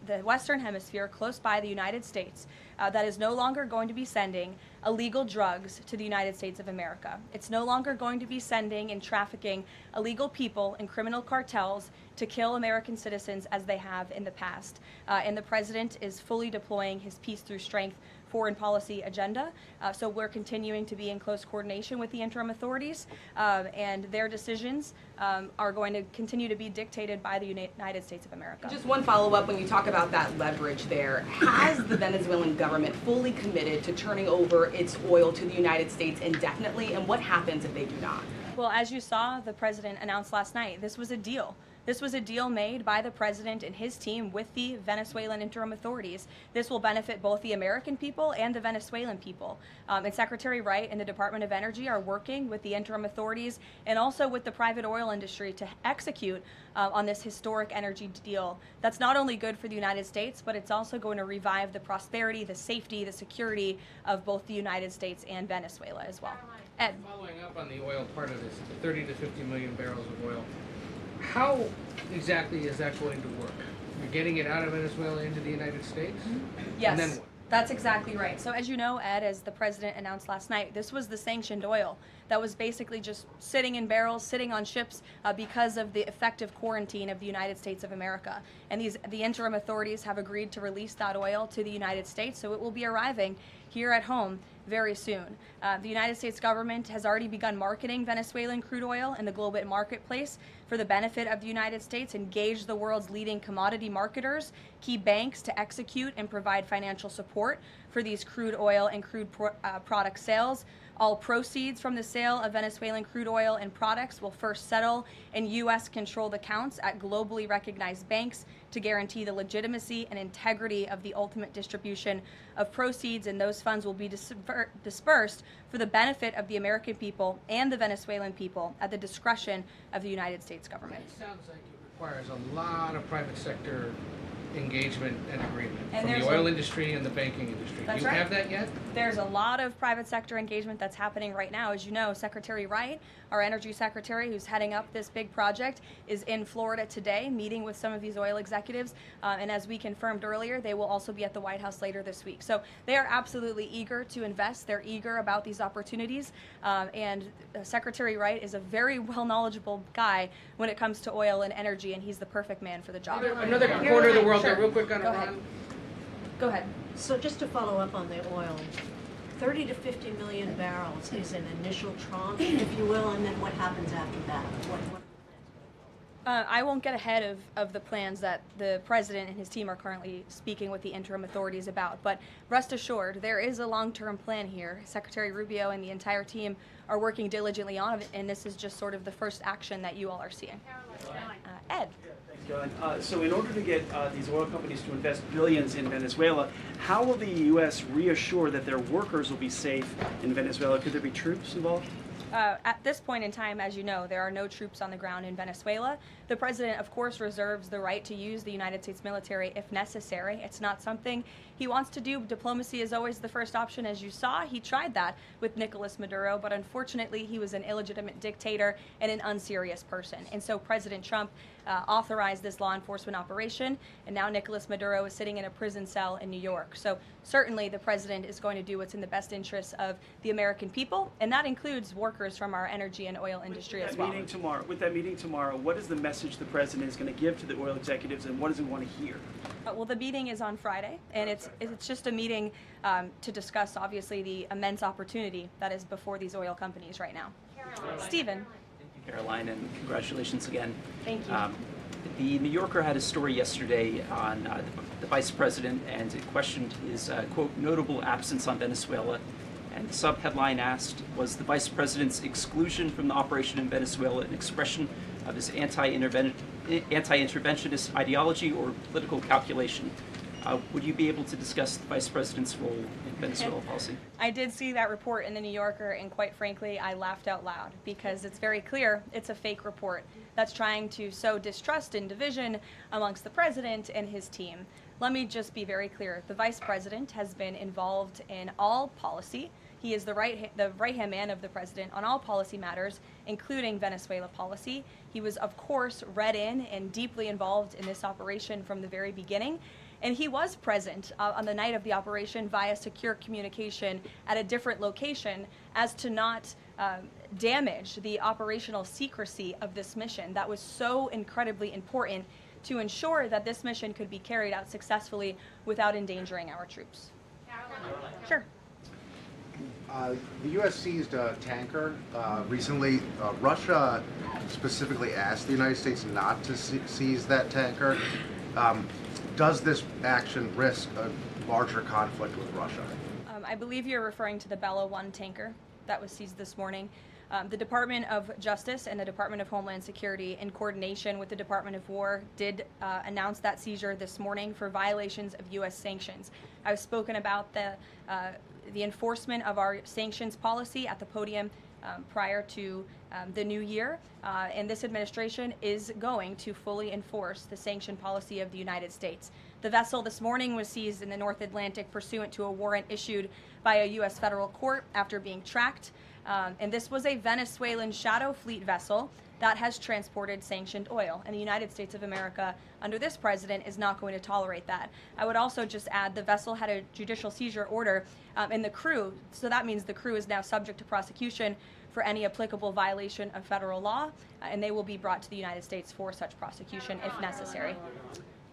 the Western Hemisphere, close by the United States, that is no longer going to be sending illegal drugs to the United States of America. It's no longer going to be sending and trafficking illegal people and criminal cartels to kill American citizens as they have in the past. And the president is fully deploying his peace through strength foreign policy agenda. So we're continuing to be in close coordination with the interim authorities, and their decisions are going to continue to be dictated by the United States of America. Just one follow-up, when you talk about that leverage there, has the Venezuelan government fully committed to turning over its oil to the United States indefinitely, and what happens if they do not? Well, as you saw, the president announced last night, this was a deal. This was a deal made by the president and his team with the Venezuelan interim authorities. This will benefit both the American people and the Venezuelan people. And Secretary Wright and the Department of Energy are working with the interim authorities and also with the private oil industry to execute on this historic energy deal. That's not only good for the United States, but it's also going to revive the prosperity, the safety, the security of both the United States and Venezuela as well. Ed. Following up on the oil part of this, 30 to 50 million barrels of oil, how exactly is that going to work? You're getting it out of Venezuela into the United States? Yes. And then what? That's exactly right. So as you know, Ed, as the president announced last night, this was the sanctioned oil that was basically just sitting in barrels, sitting on ships because of the effective quarantine of the United States of America. And the interim authorities have agreed to release that oil to the United States, so it will be arriving here at home very soon. The United States government has already begun marketing Venezuelan crude oil in the global marketplace for the benefit of the United States, engaged the world's leading commodity marketers, key banks to execute and provide financial support for these crude oil and crude product sales. All proceeds from the sale of Venezuelan crude oil and products will first settle in U.S.-controlled accounts at globally recognized banks to guarantee the legitimacy and integrity of the ultimate distribution of proceeds, and those funds will be dispersed for the benefit of the American people and the Venezuelan people at the discretion of the United States government. It sounds like it requires a lot of private sector engagement and agreement And from the oil industry and the banking industry. That's Do you right. have that yet? There's a lot of private sector engagement that's happening right now. As you know, Secretary Wright, our energy secretary who's heading up this big project, is in Florida today meeting with some of these oil executives. And as we confirmed earlier, they will also be at the White House later this week. So they are absolutely eager to invest. They're eager about these opportunities. And Secretary Wright is a very well knowledgeable guy when it comes to oil and energy, and he's the perfect man for the job. Another corner of the world there, Sure. real quick on Go Iran. ahead. Go ahead. So just to follow up on the oil, 30 to 50 million barrels is an initial tranche, if you will, and then what happens after that? What are the plans? I won't get ahead of the plans that the president and his team are currently speaking with the interim authorities about, but rest assured, there is a long-term plan here. Secretary Rubio and the entire team are working diligently on it, and this is just sort of the first action that you all are seeing. Ed. Thanks, Caroline. So in order to get these oil companies to invest billions in Venezuela, how will the U.S. reassure that their workers will be safe in Venezuela? Could there be troops involved? At this point in time, as you know, there are no troops on the ground in Venezuela. The president, of course, reserves the right to use the United States military if necessary. It's not something he wants to do. Diplomacy is always the first option, as you saw. He tried that with Nicolas Maduro, but unfortunately, he was an illegitimate dictator and an unserious person. And so President Trump authorized this law enforcement operation, and now Nicolas Maduro is sitting in a prison cell in New York. So certainly the president is going to do what's in the best interests of the American people, and that includes workers from our energy and oil industry as well. With that meeting tomorrow, what is the message the president is going to give to the oil executives, and what does he want to hear? Well, the meeting is on Friday, and it's just a meeting to discuss, obviously, the immense opportunity that is before these oil companies right now. Stephen. Caroline, and congratulations again. Thank you. The New Yorker had a story yesterday on the vice president, and it questioned his, quote, notable absence on Venezuela. And the sub-headline asked, was the vice president's exclusion from the operation in Venezuela an expression of his anti-interventionist ideology or political calculation? Would you be able to discuss the vice president's role in Venezuela policy? I did see that report in the New Yorker, and quite frankly, I laughed out loud because it's very clear it's a fake report that's trying to sow distrust and division amongst the president and his team. Let me just be very clear. The vice president has been involved in all policy. He is the right-hand man of the president on all policy matters, including Venezuela policy. He was, of course, read in and deeply involved in this operation from the very beginning. And he was present on the night of the operation via secure communication at a different location as to not damage the operational secrecy of this mission that was so incredibly important to ensure that this mission could be carried out successfully without endangering our troops. Sure. The U.S. seized a tanker recently. Russia specifically asked the United States not to seize that tanker. Does this action risk a larger conflict with Russia? I believe you're referring to the Bella 1 tanker that was seized this morning. The Department of Justice and the Department of Homeland Security, in coordination with the Department of War, did announce that seizure this morning for violations of U.S. sanctions. I've spoken about the enforcement of our sanctions policy at the podium prior to the new year, and this administration is going to fully enforce the sanction policy of the United States. The vessel this morning was seized in the North Atlantic pursuant to a warrant issued by a U.S. federal court after being tracked, and this was a Venezuelan shadow fleet vessel that has transported sanctioned oil, and the United States of America, under this president, is not going to tolerate that. I would also just add the vessel had a judicial seizure order, and the crew, so that means the crew is now subject to prosecution for any applicable violation of federal law, and they will be brought to the United States for such prosecution if necessary.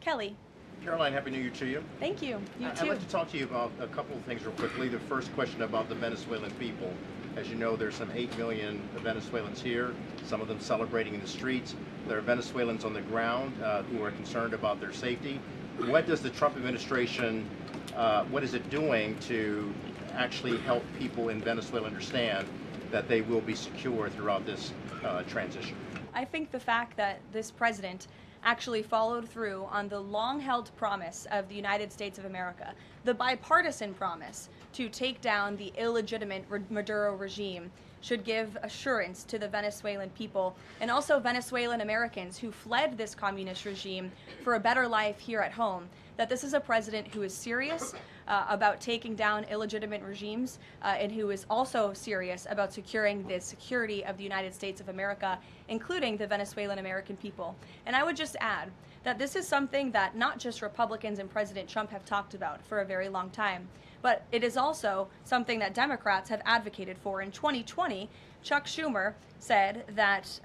Kelly. Caroline, Happy New Year to you. Thank you. You I'd too. like to talk to you about a couple of things real quickly. The first question about the Venezuelan people. As you know, there's some 8 million Venezuelans here, some of them celebrating in the streets. There are Venezuelans on the ground who are concerned about their safety. What does the Trump administration, what is it doing to actually help people in Venezuela understand that they will be secure throughout this transition? I think the fact that this president actually followed through on the long-held promise of the United States of America, the bipartisan promise to take down the illegitimate Maduro regime, should give assurance to the Venezuelan people and also Venezuelan Americans who fled this communist regime for a better life here at home, that this is a president who is serious about taking down illegitimate regimes and who is also serious about securing the security of the United States of America, including the Venezuelan American people. And I would just add that this is something that not just Republicans and President Trump have talked about for a very long time, but it is also something that Democrats have advocated for. In 2020, Chuck Schumer said that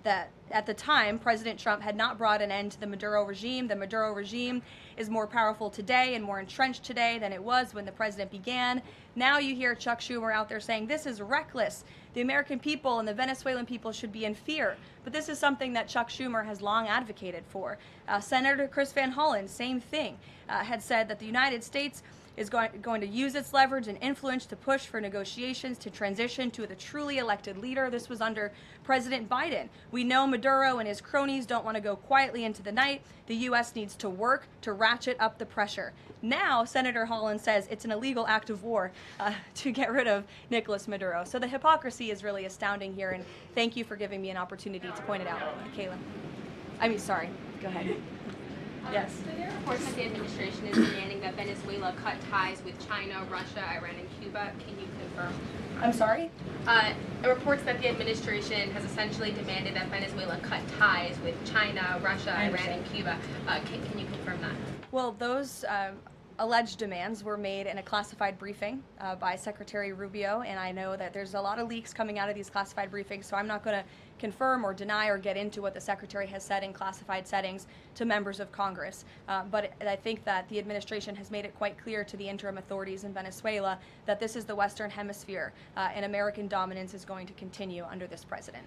that at the time, President Trump had not brought an end to the Maduro regime. The Maduro regime is more powerful today and more entrenched today than it was when the president began. Now you hear Chuck Schumer out there saying this is reckless. The American people and the Venezuelan people should be in fear. But this is something that Chuck Schumer has long advocated for. Senator Chris Van Hollen, same thing, had said that the United States is going to use its leverage and influence to push for negotiations to transition to the truly elected leader. This was under President Biden. We know Maduro and his cronies don't want to go quietly into the night. The U.S. needs to work to ratchet up the pressure. Now, Senator Holland says it's an illegal act of war to get rid of Nicolas Maduro. So the hypocrisy is really astounding here, and thank you for giving me an opportunity to point it out, Sorry, go ahead. Yes. So there are reports that the administration is demanding that Venezuela cut ties with China, Russia, Iran, and Cuba. Can you confirm? I'm sorry? Reports that the administration has essentially demanded that Venezuela cut ties with China, Russia, Iran, and Cuba. Can you confirm that? Well, those alleged demands were made in a classified briefing by Secretary Rubio, and I know that there's a lot of leaks coming out of these classified briefings, so I'm not going to confirm or deny or get into what the Secretary has said in classified settings to members of Congress. But I think that the administration has made it quite clear to the interim authorities in Venezuela that this is the Western Hemisphere, and American dominance is going to continue under this president.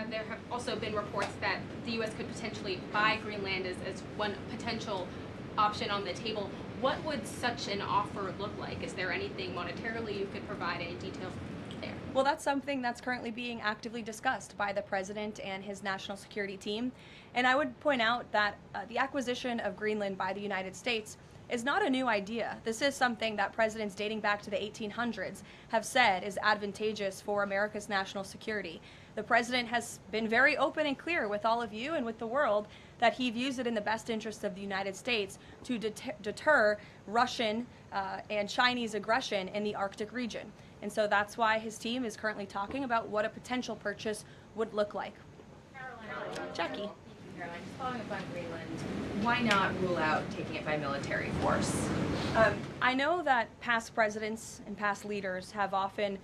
There have also been reports that the U.S. could potentially buy Greenland as one potential option on the table. What would such an offer look like? Is there anything monetarily you could provide, any details there? Well, that's something that's currently being actively discussed by the president and his national security team. And I would point out that the acquisition of Greenland by the United States is not a new idea. This is something that presidents dating back to the 1800s have said is advantageous for America's national security. The president has been very open and clear with all of you and with the world that he views it in the best interest of the United States to deter Russian and Chinese aggression in the Arctic region. And so that's why his team is currently talking about what a potential purchase would look like. Jackie. Caroline, just following up on Greenland, why not rule out taking it by military force? I know that past presidents and past leaders have often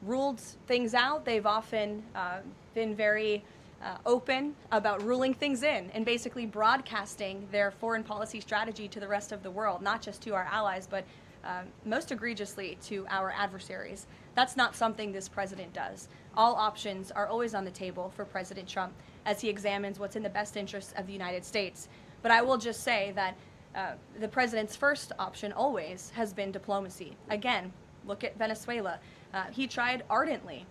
ruled things out. They've often been very open about ruling things in and basically broadcasting their foreign policy strategy to the rest of the world, not just to our allies, but most egregiously to our adversaries. That's not something this president does. All options are always on the table for President Trump as he examines what's in the best interests of the United States. But I will just say that the president's first option always has been diplomacy. Again, look at Venezuela. He tried ardently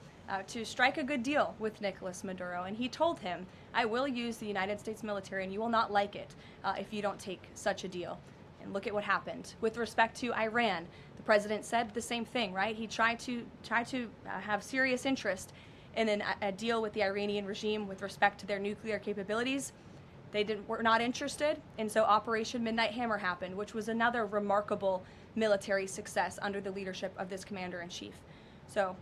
to strike a good deal with Nicolas Maduro, and he told him, I will use the United States military and you will not like it if you don't take such a deal. And look at what happened. With respect to Iran, the president said the same thing, right? He tried to have serious interest in a deal with the Iranian regime with respect to their nuclear capabilities. They were not interested, and so Operation Midnight Hammer happened, which was another remarkable military success under the leadership of this commander-in-chief. So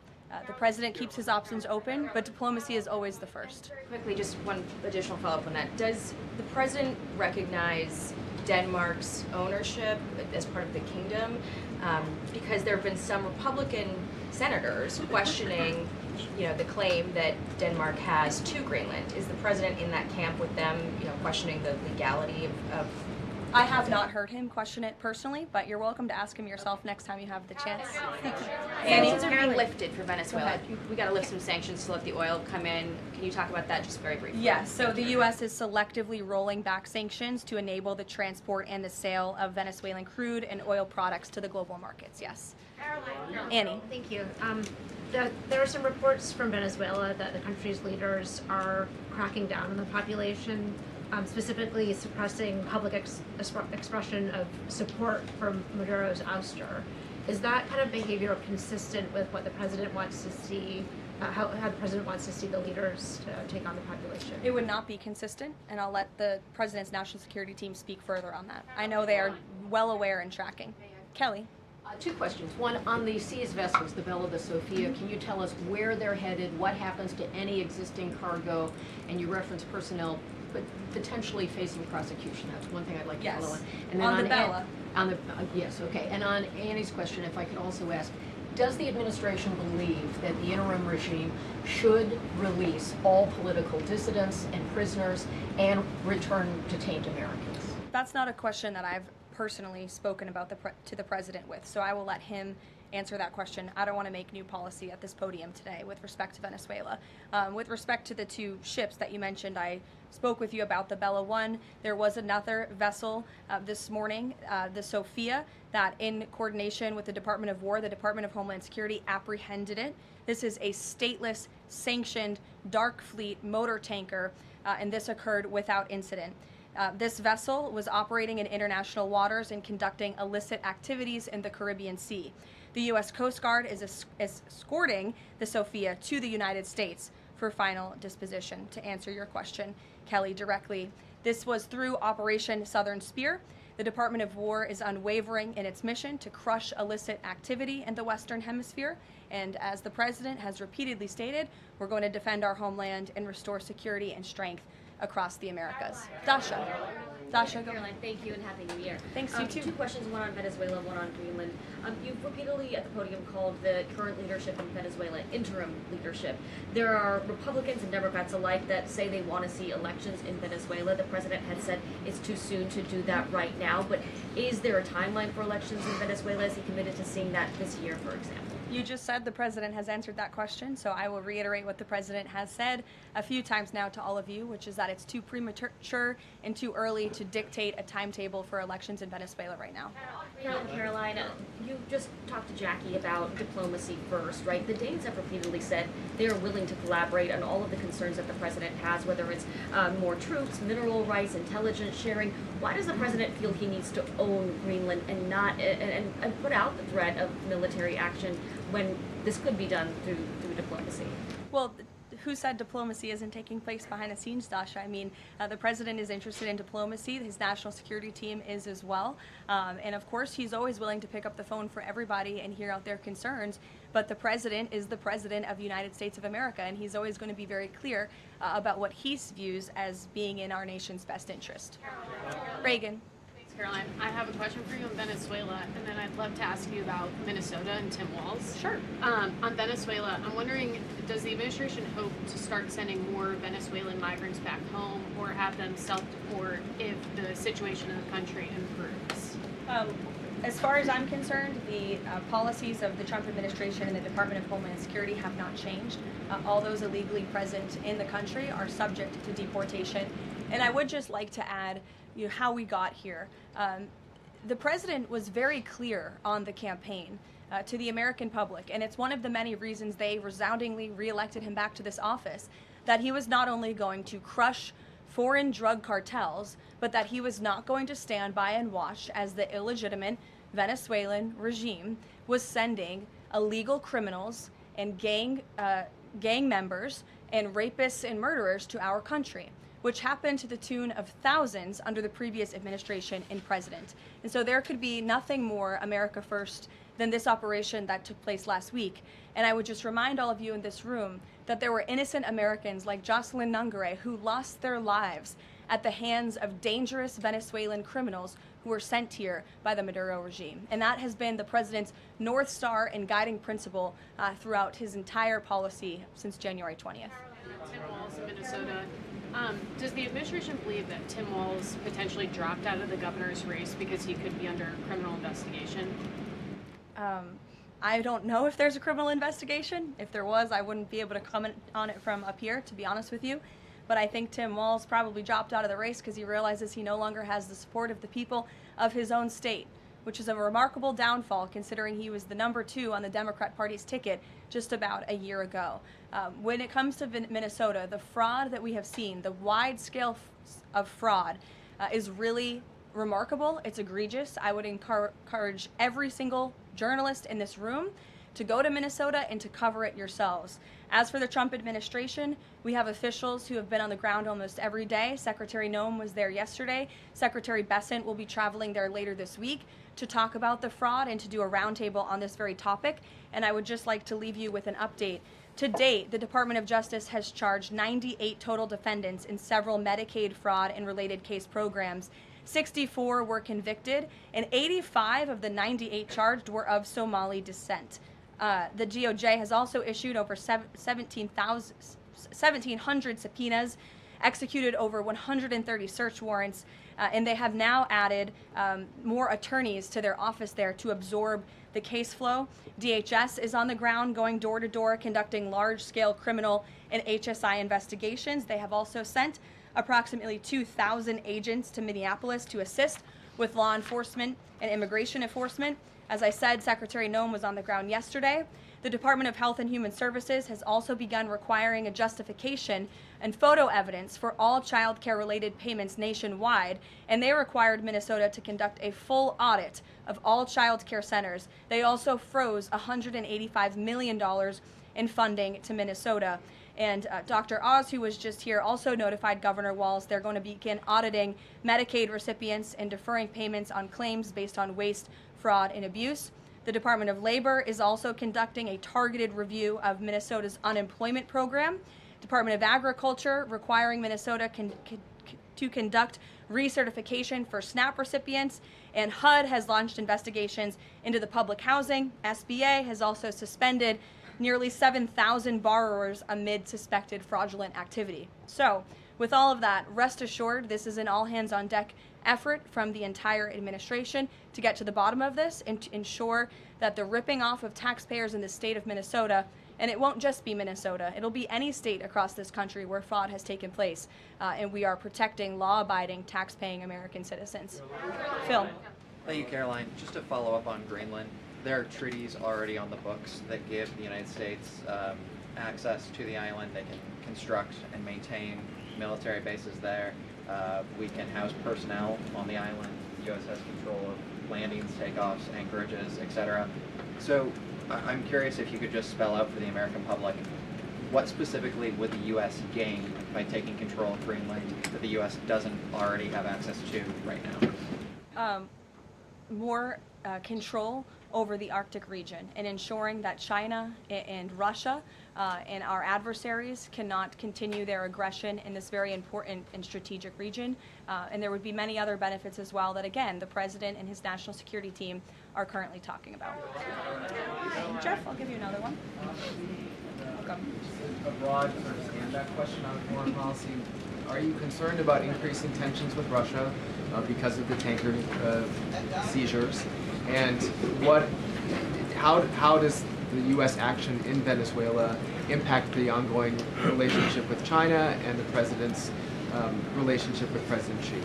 the president keeps his options open, but diplomacy is always the first. Quickly, just one additional follow-up on that. Does the president recognize Denmark's ownership as part of the kingdom? Because there have been some Republican senators questioning the claim that Denmark has to Greenland. Is the president in that camp with them, questioning the legality of I have not heard him question it personally, but you're welcome to ask him yourself next time you have the chance. Sanctions are being lifted for Venezuela. We got to lift some sanctions to let the oil come in. Can you talk about that just very briefly? Yes, so the U.S. is selectively rolling back sanctions to enable the transport and the sale of Venezuelan crude and oil products to the global markets, yes. Karoline. Annie. Thank you. There are some reports from Venezuela that the country's leaders are cracking down on the population, specifically suppressing public expression of support for Maduro's ouster. Is that kind of behavior consistent with what the president wants to see, how the president wants to see the leaders to take on the population? It would not be consistent, and I'll let the president's national security team speak further on that. I know they are well aware and tracking. Kelly. Two questions. One, on the seized vessels, the Bella, the Sophia, can you tell us where they're headed, what happens to any existing cargo, and you reference personnel but potentially facing prosecution? That's one thing I'd like to follow on. And then on the Bella. Yes, okay. And on Annie's question, if I could also ask, does the administration believe that the interim regime should release all political dissidents and prisoners and return detained Americans? That's not a question that I've personally spoken about to the president with, so I will let him answer that question. I don't want to make new policy at this podium today with respect to Venezuela. With respect to the two ships that you mentioned, I spoke with you about the Bella 1. There was another vessel this morning, the Sophia, that in coordination with the Department of War, the Department of Homeland Security apprehended it. This is a stateless, sanctioned, dark fleet motor tanker, and this occurred without incident. This vessel was operating in international waters and conducting illicit activities in the Caribbean Sea. The U.S. Coast Guard is escorting the Sophia to the United States for final disposition. To answer your question, Kelly, directly, this was through Operation Southern Spear. The Department of War is unwavering in its mission to crush illicit activity in the Western Hemisphere. And as the President has repeatedly stated, we're going to defend our homeland and restore security and strength across the Americas. Dasha, go. Caroline, thank you and Happy New Year. Thanks, you too. Two questions, one on Venezuela, one on Greenland. You've repeatedly at the podium called the current leadership in Venezuela interim leadership. There are Republicans and Democrats alike that say they want to see elections in Venezuela. The president had said it's too soon to do that right now, but is there a timeline for elections in Venezuela? Is he committed to seeing that this year, for example? You just said the president has answered that question, so I will reiterate what the president has said a few times now to all of you, which is that it's too premature and too early to dictate a timetable for elections in Venezuela right now. Caroline, you just talked to Jackie about diplomacy first, right? The Danes have repeatedly said they are willing to collaborate on all of the concerns that the president has, whether it's more troops, mineral rights, intelligence sharing. Why does the president feel he needs to own Greenland and not and put out the threat of military action when this could be done through diplomacy? Well, who said diplomacy isn't taking place behind the scenes, Dasha? I mean, the president is interested in diplomacy. His national security team is as well. And of course, he's always willing to pick up the phone for everybody and hear out their concerns. But the president is the president of the United States of America, and he's always going to be very clear about what he views as being in our nation's best interest. Reagan. Caroline, I have a question for you on Venezuela, and then I'd love to ask you about Minnesota and Tim Walz. Sure. On Venezuela, I'm wondering, does the administration hope to start sending more Venezuelan migrants back home or have them self-deport if the situation in the country improves? As far as I'm concerned, the policies of the Trump administration and the Department of Homeland Security have not changed. All those illegally present in the country are subject to deportation. And I would just like to add, how we got here. The president was very clear on the campaign to the American public, and it's one of the many reasons they resoundingly reelected him back to this office, that he was not only going to crush foreign drug cartels, but that he was not going to stand by and watch as the illegitimate Venezuelan regime was sending illegal criminals and gang members and rapists and murderers to our country, which happened to the tune of thousands under the previous administration and president. And so there could be nothing more America first than this operation that took place last week. And I would just remind all of you in this room that there were innocent Americans like Jocelyn Nungare who lost their lives at the hands of dangerous Venezuelan criminals who who were sent here by the Maduro regime. And that has been the president's North Star and guiding principle throughout his entire policy since January 20th. Tim Walz in Minnesota. Does the administration believe that Tim Walz potentially dropped out of the governor's race because he could be under criminal investigation? I don't know if there's a criminal investigation. If there was, I wouldn't be able to comment on it from up here, to be honest with you. But I think Tim Walz probably dropped out of the race because he realizes he no longer has the support of the people of his own state, which is a remarkable downfall considering he was the number 2 on the Democrat Party's ticket just about a year ago. When it comes to Minnesota, the fraud that we have seen, the wide scale of fraud is really remarkable. It's egregious. I would encourage every single journalist in this room to go to Minnesota and to cover it yourselves. As for the Trump administration, we have officials who have been on the ground almost every day. Secretary Noem was there yesterday. Secretary Bessent will be traveling there later this week to talk about the fraud and to do a roundtable on this very topic. And I would just like to leave you with an update. To date, the Department of Justice has charged 98 total defendants in several Medicaid fraud and related case programs. 64 were convicted, and 85 of the 98 charged were of Somali descent. The DOJ has also issued over 1,700 subpoenas, executed over 130 search warrants, and they have now added more attorneys to their office there to absorb the case flow. DHS is on the ground going door to door conducting large-scale criminal and HSI investigations. They have also sent approximately 2,000 agents to Minneapolis to assist with law enforcement and immigration enforcement. As I said, Secretary Noem was on the ground yesterday. The Department of Health and Human Services has also begun requiring a justification and photo evidence for all child care related payments nationwide, and they required Minnesota to conduct a full audit of all child care centers. They also froze $185 million in funding to Minnesota. And Dr. Oz, who was just here, also notified Governor Walz they're going to begin auditing Medicaid recipients and deferring payments on claims based on waste, fraud, and abuse. The Department of Labor is also conducting a targeted review of Minnesota's unemployment program. Department of Agriculture requiring Minnesota to conduct recertification for SNAP recipients, and HUD has launched investigations into the public housing. SBA has also suspended nearly 7,000 borrowers amid suspected fraudulent activity. So, with all of that, rest assured this is an all-hands-on-deck effort from the entire administration to get to the bottom of this and to ensure that the ripping off of taxpayers in the state of Minnesota, and it won't just be Minnesota, it'll be any state across this country where fraud has taken place, and we are protecting law-abiding, tax-paying American citizens. Phil. Thank you, Caroline. Just to follow up on Greenland, there are treaties already on the books that give the United States access to the island. They can construct and maintain military bases there. We can house personnel on the island. The U.S. has control of landings, takeoffs, anchorages, etc. So I'm curious if you could just spell out for the American public what specifically would the U.S. gain by taking control of Greenland that the U.S. doesn't already have access to right now? More control over the Arctic region and ensuring that China and Russia and our adversaries cannot continue their aggression in this very important and strategic region. And there would be many other benefits as well that, again, the President and his national security team are currently talking about. Jeff, I'll give you another one. Welcome. A broad sort of stand-back question on foreign policy. Are you concerned about increasing tensions with Russia because of the tanker seizures? And how does the U.S. action in Venezuela impact the ongoing relationship with China and the President's relationship with President Xi?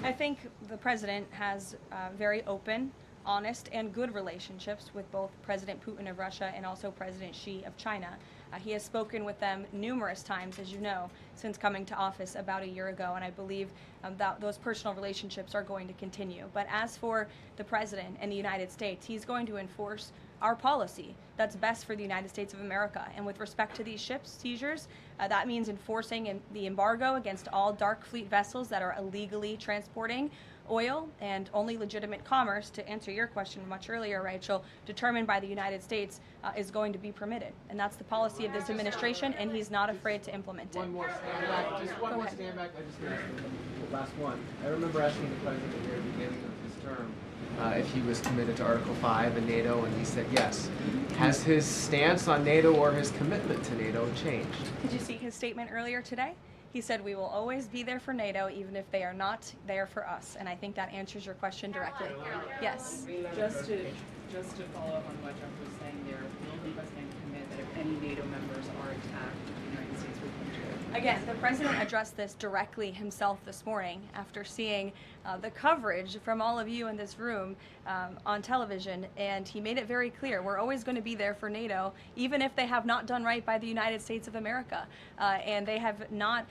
I think the President has very open, honest, and good relationships with both President Putin of Russia and also President Xi of China. He has spoken with them numerous times, as you know, since coming to office about a year ago, and I believe that those personal relationships are going to continue. But as for the President and the United States, he's going to enforce our policy that's best for the United States of America. And with respect to these ship seizures, that means enforcing the embargo against all dark fleet vessels that are illegally transporting oil, and only legitimate commerce, to answer your question much earlier, Rachel, determined by the United States is going to be permitted. And that's the policy of this administration, and he's not afraid to implement it. One more stand back. Just one more stand back. I just asked the last one. I remember asking the President here at the beginning of his term if he was committed to Article 5 and NATO, and he said yes. Has his stance on NATO or his commitment to NATO changed? Did you see his statement earlier today? He said we will always be there for NATO even if they are not there for us. And I think that answers your question directly. Yes. Just to follow up on what Jeff was saying there, will the president commit that if any NATO members are attacked, the United States will come to it? Again, the president addressed this directly himself this morning after seeing the coverage from all of you in this room on television, and he made it very clear we're always going to be there for NATO, even if they have not done right by the United States of America. And they have not,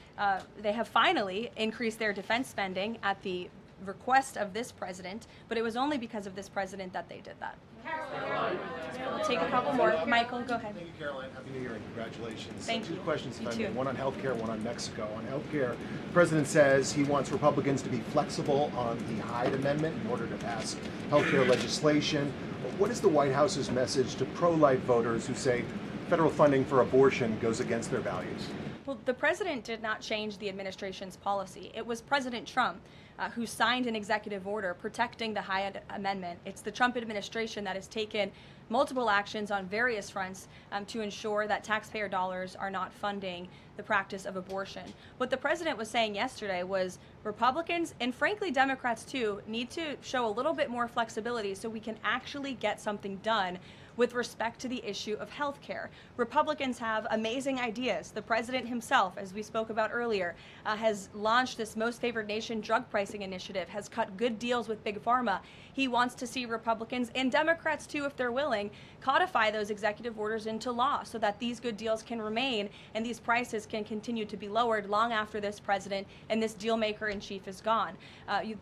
they have finally increased their defense spending at the request of this president, but it was only because of this president that they did that. We'll take a couple more. Michael, go ahead. Thank you, Caroline. Happy New Year and congratulations. Thank Two you. questions, You if I may. too. One on healthcare, one on Mexico. On healthcare, the president says he wants Republicans to be flexible on the Hyde Amendment in order to pass healthcare legislation. What is the White House's message to pro-life voters who say federal funding for abortion goes against their values? Well, the president did not change the administration's policy. It was President Trump who signed an executive order protecting the Hyde Amendment. It's the Trump administration that has taken multiple actions on various fronts to ensure that taxpayer dollars are not funding the practice of abortion. What the president was saying yesterday was Republicans, and frankly Democrats too, need to show a little bit more flexibility so we can actually get something done with respect to the issue of health care. Republicans have amazing ideas. The president himself, as we spoke about earlier, has launched this Most Favored Nation drug pricing initiative, has cut good deals with Big Pharma. He wants to see Republicans and Democrats too, if they're willing, codify those executive orders into law so that these good deals can remain and these prices can continue to be lowered long after this president and this deal maker in chief is gone.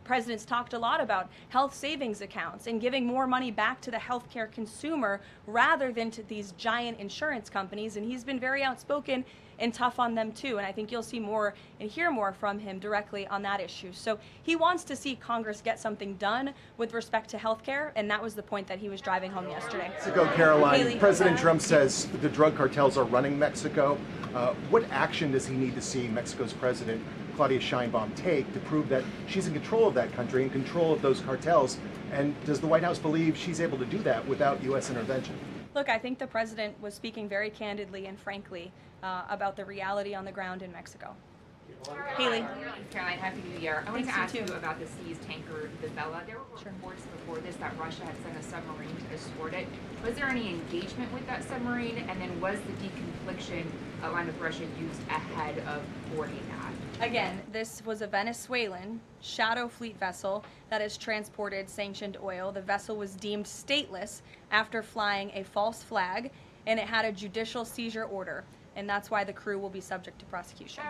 Presidents talked a lot about health savings accounts and giving more money back to the healthcare consumer rather than to these giant insurance companies, and he's been very outspoken and tough on them too, and I think you'll see more and hear more from him directly on that issue. So he wants to see Congress get something done with respect to health care, and that was the point that he was driving home yesterday. Mexico, Caroline. Haley, President Trump says the drug cartels are running Mexico. What action does he need to see Mexico's president, Claudia Sheinbaum, take to prove that she's in control of that country, in control of those cartels? And does the White House believe she's able to do that without U.S. intervention? Look, I think the president was speaking very candidly and frankly about the reality on the ground in Mexico. Haley. Caroline, Happy New Year. I wanted to Thanks, ask you you too. about the seized tanker, the Vela. There were reports before this that Russia had sent a submarine to escort it. Was there any engagement with that submarine? And then was the deconfliction line with Russia used ahead of boarding that? Again, this was a Venezuelan shadow fleet vessel that has transported sanctioned oil. The vessel was deemed stateless after flying a false flag, and it had a judicial seizure order, and that's why the crew will be subject to prosecution.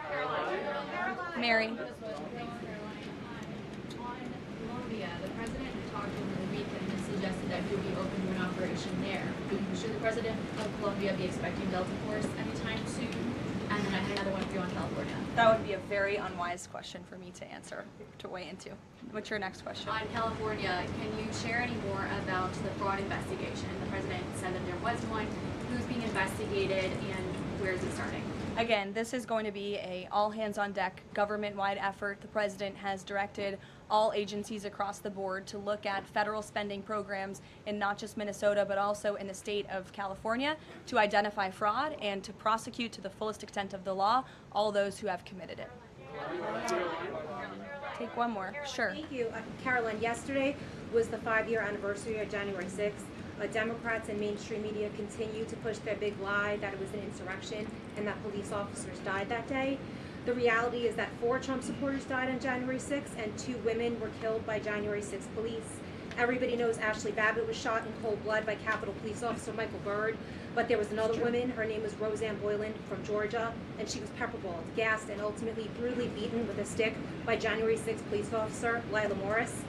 Mary. On Colombia, the president talked over the weekend and suggested that he would be open to an operation there. Should the president of Colombia be expecting Delta Force anytime soon? And then I had another one for you on California. That would be a very unwise question for me to answer, to weigh into. What's your next question? On California, can you share any more about the fraud investigation? The president said that there was one. Who's being investigated and where is it starting? Again, this is going to be a all-hands-on-deck government-wide effort. The president has directed all agencies across the board to look at federal spending programs in not just Minnesota, but also in the state of California to identify fraud and to prosecute to the fullest extent of the law all those who have committed it. Take one more. Sure. Thank you. Caroline, yesterday was the 5-year anniversary of January 6th. Democrats and mainstream media continue to push their big lie that it was an insurrection and that police officers died that day. The reality is that 4 Trump supporters died on January 6th and 2 women were killed by January 6th police. Everybody knows Ashley Babbitt was shot in cold blood by Capitol Police Officer Michael Byrd, but there was another woman, her name was Roseanne Boyland from Georgia, and she was pepperballed, gassed, and ultimately brutally beaten with a stick by January 6th police officer Lila Morris.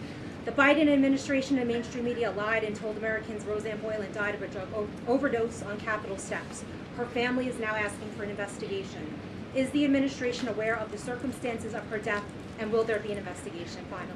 The Biden administration and mainstream media lied and told Americans Roseanne Boyland died of a drug overdose on Capitol steps. Her family is now asking for an investigation. Is the administration aware of the circumstances of her death, and will there be an investigation finally?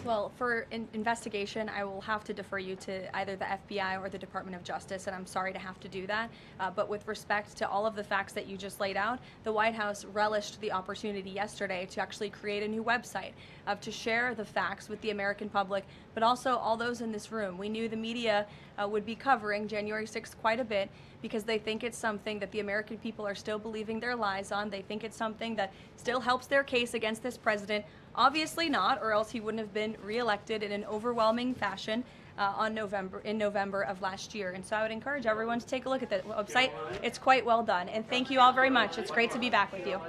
Well, for investigation, I will have to defer you to either the FBI or the Department of Justice, and I'm sorry to have to do that. But with respect to all of the facts that you just laid out, the White House relished the opportunity yesterday to actually create a new website, to share the facts with the American public, but also all those in this room. We knew the media would be covering January 6th quite a bit because they think it's something that the American people are still believing their lies on. They think it's something that still helps their case against this president. Obviously not, or else he wouldn't have been reelected in an overwhelming fashion in November of last year. And so I would encourage everyone to take a look at the website. It's quite well done. And thank you all very much. It's great to be back with you.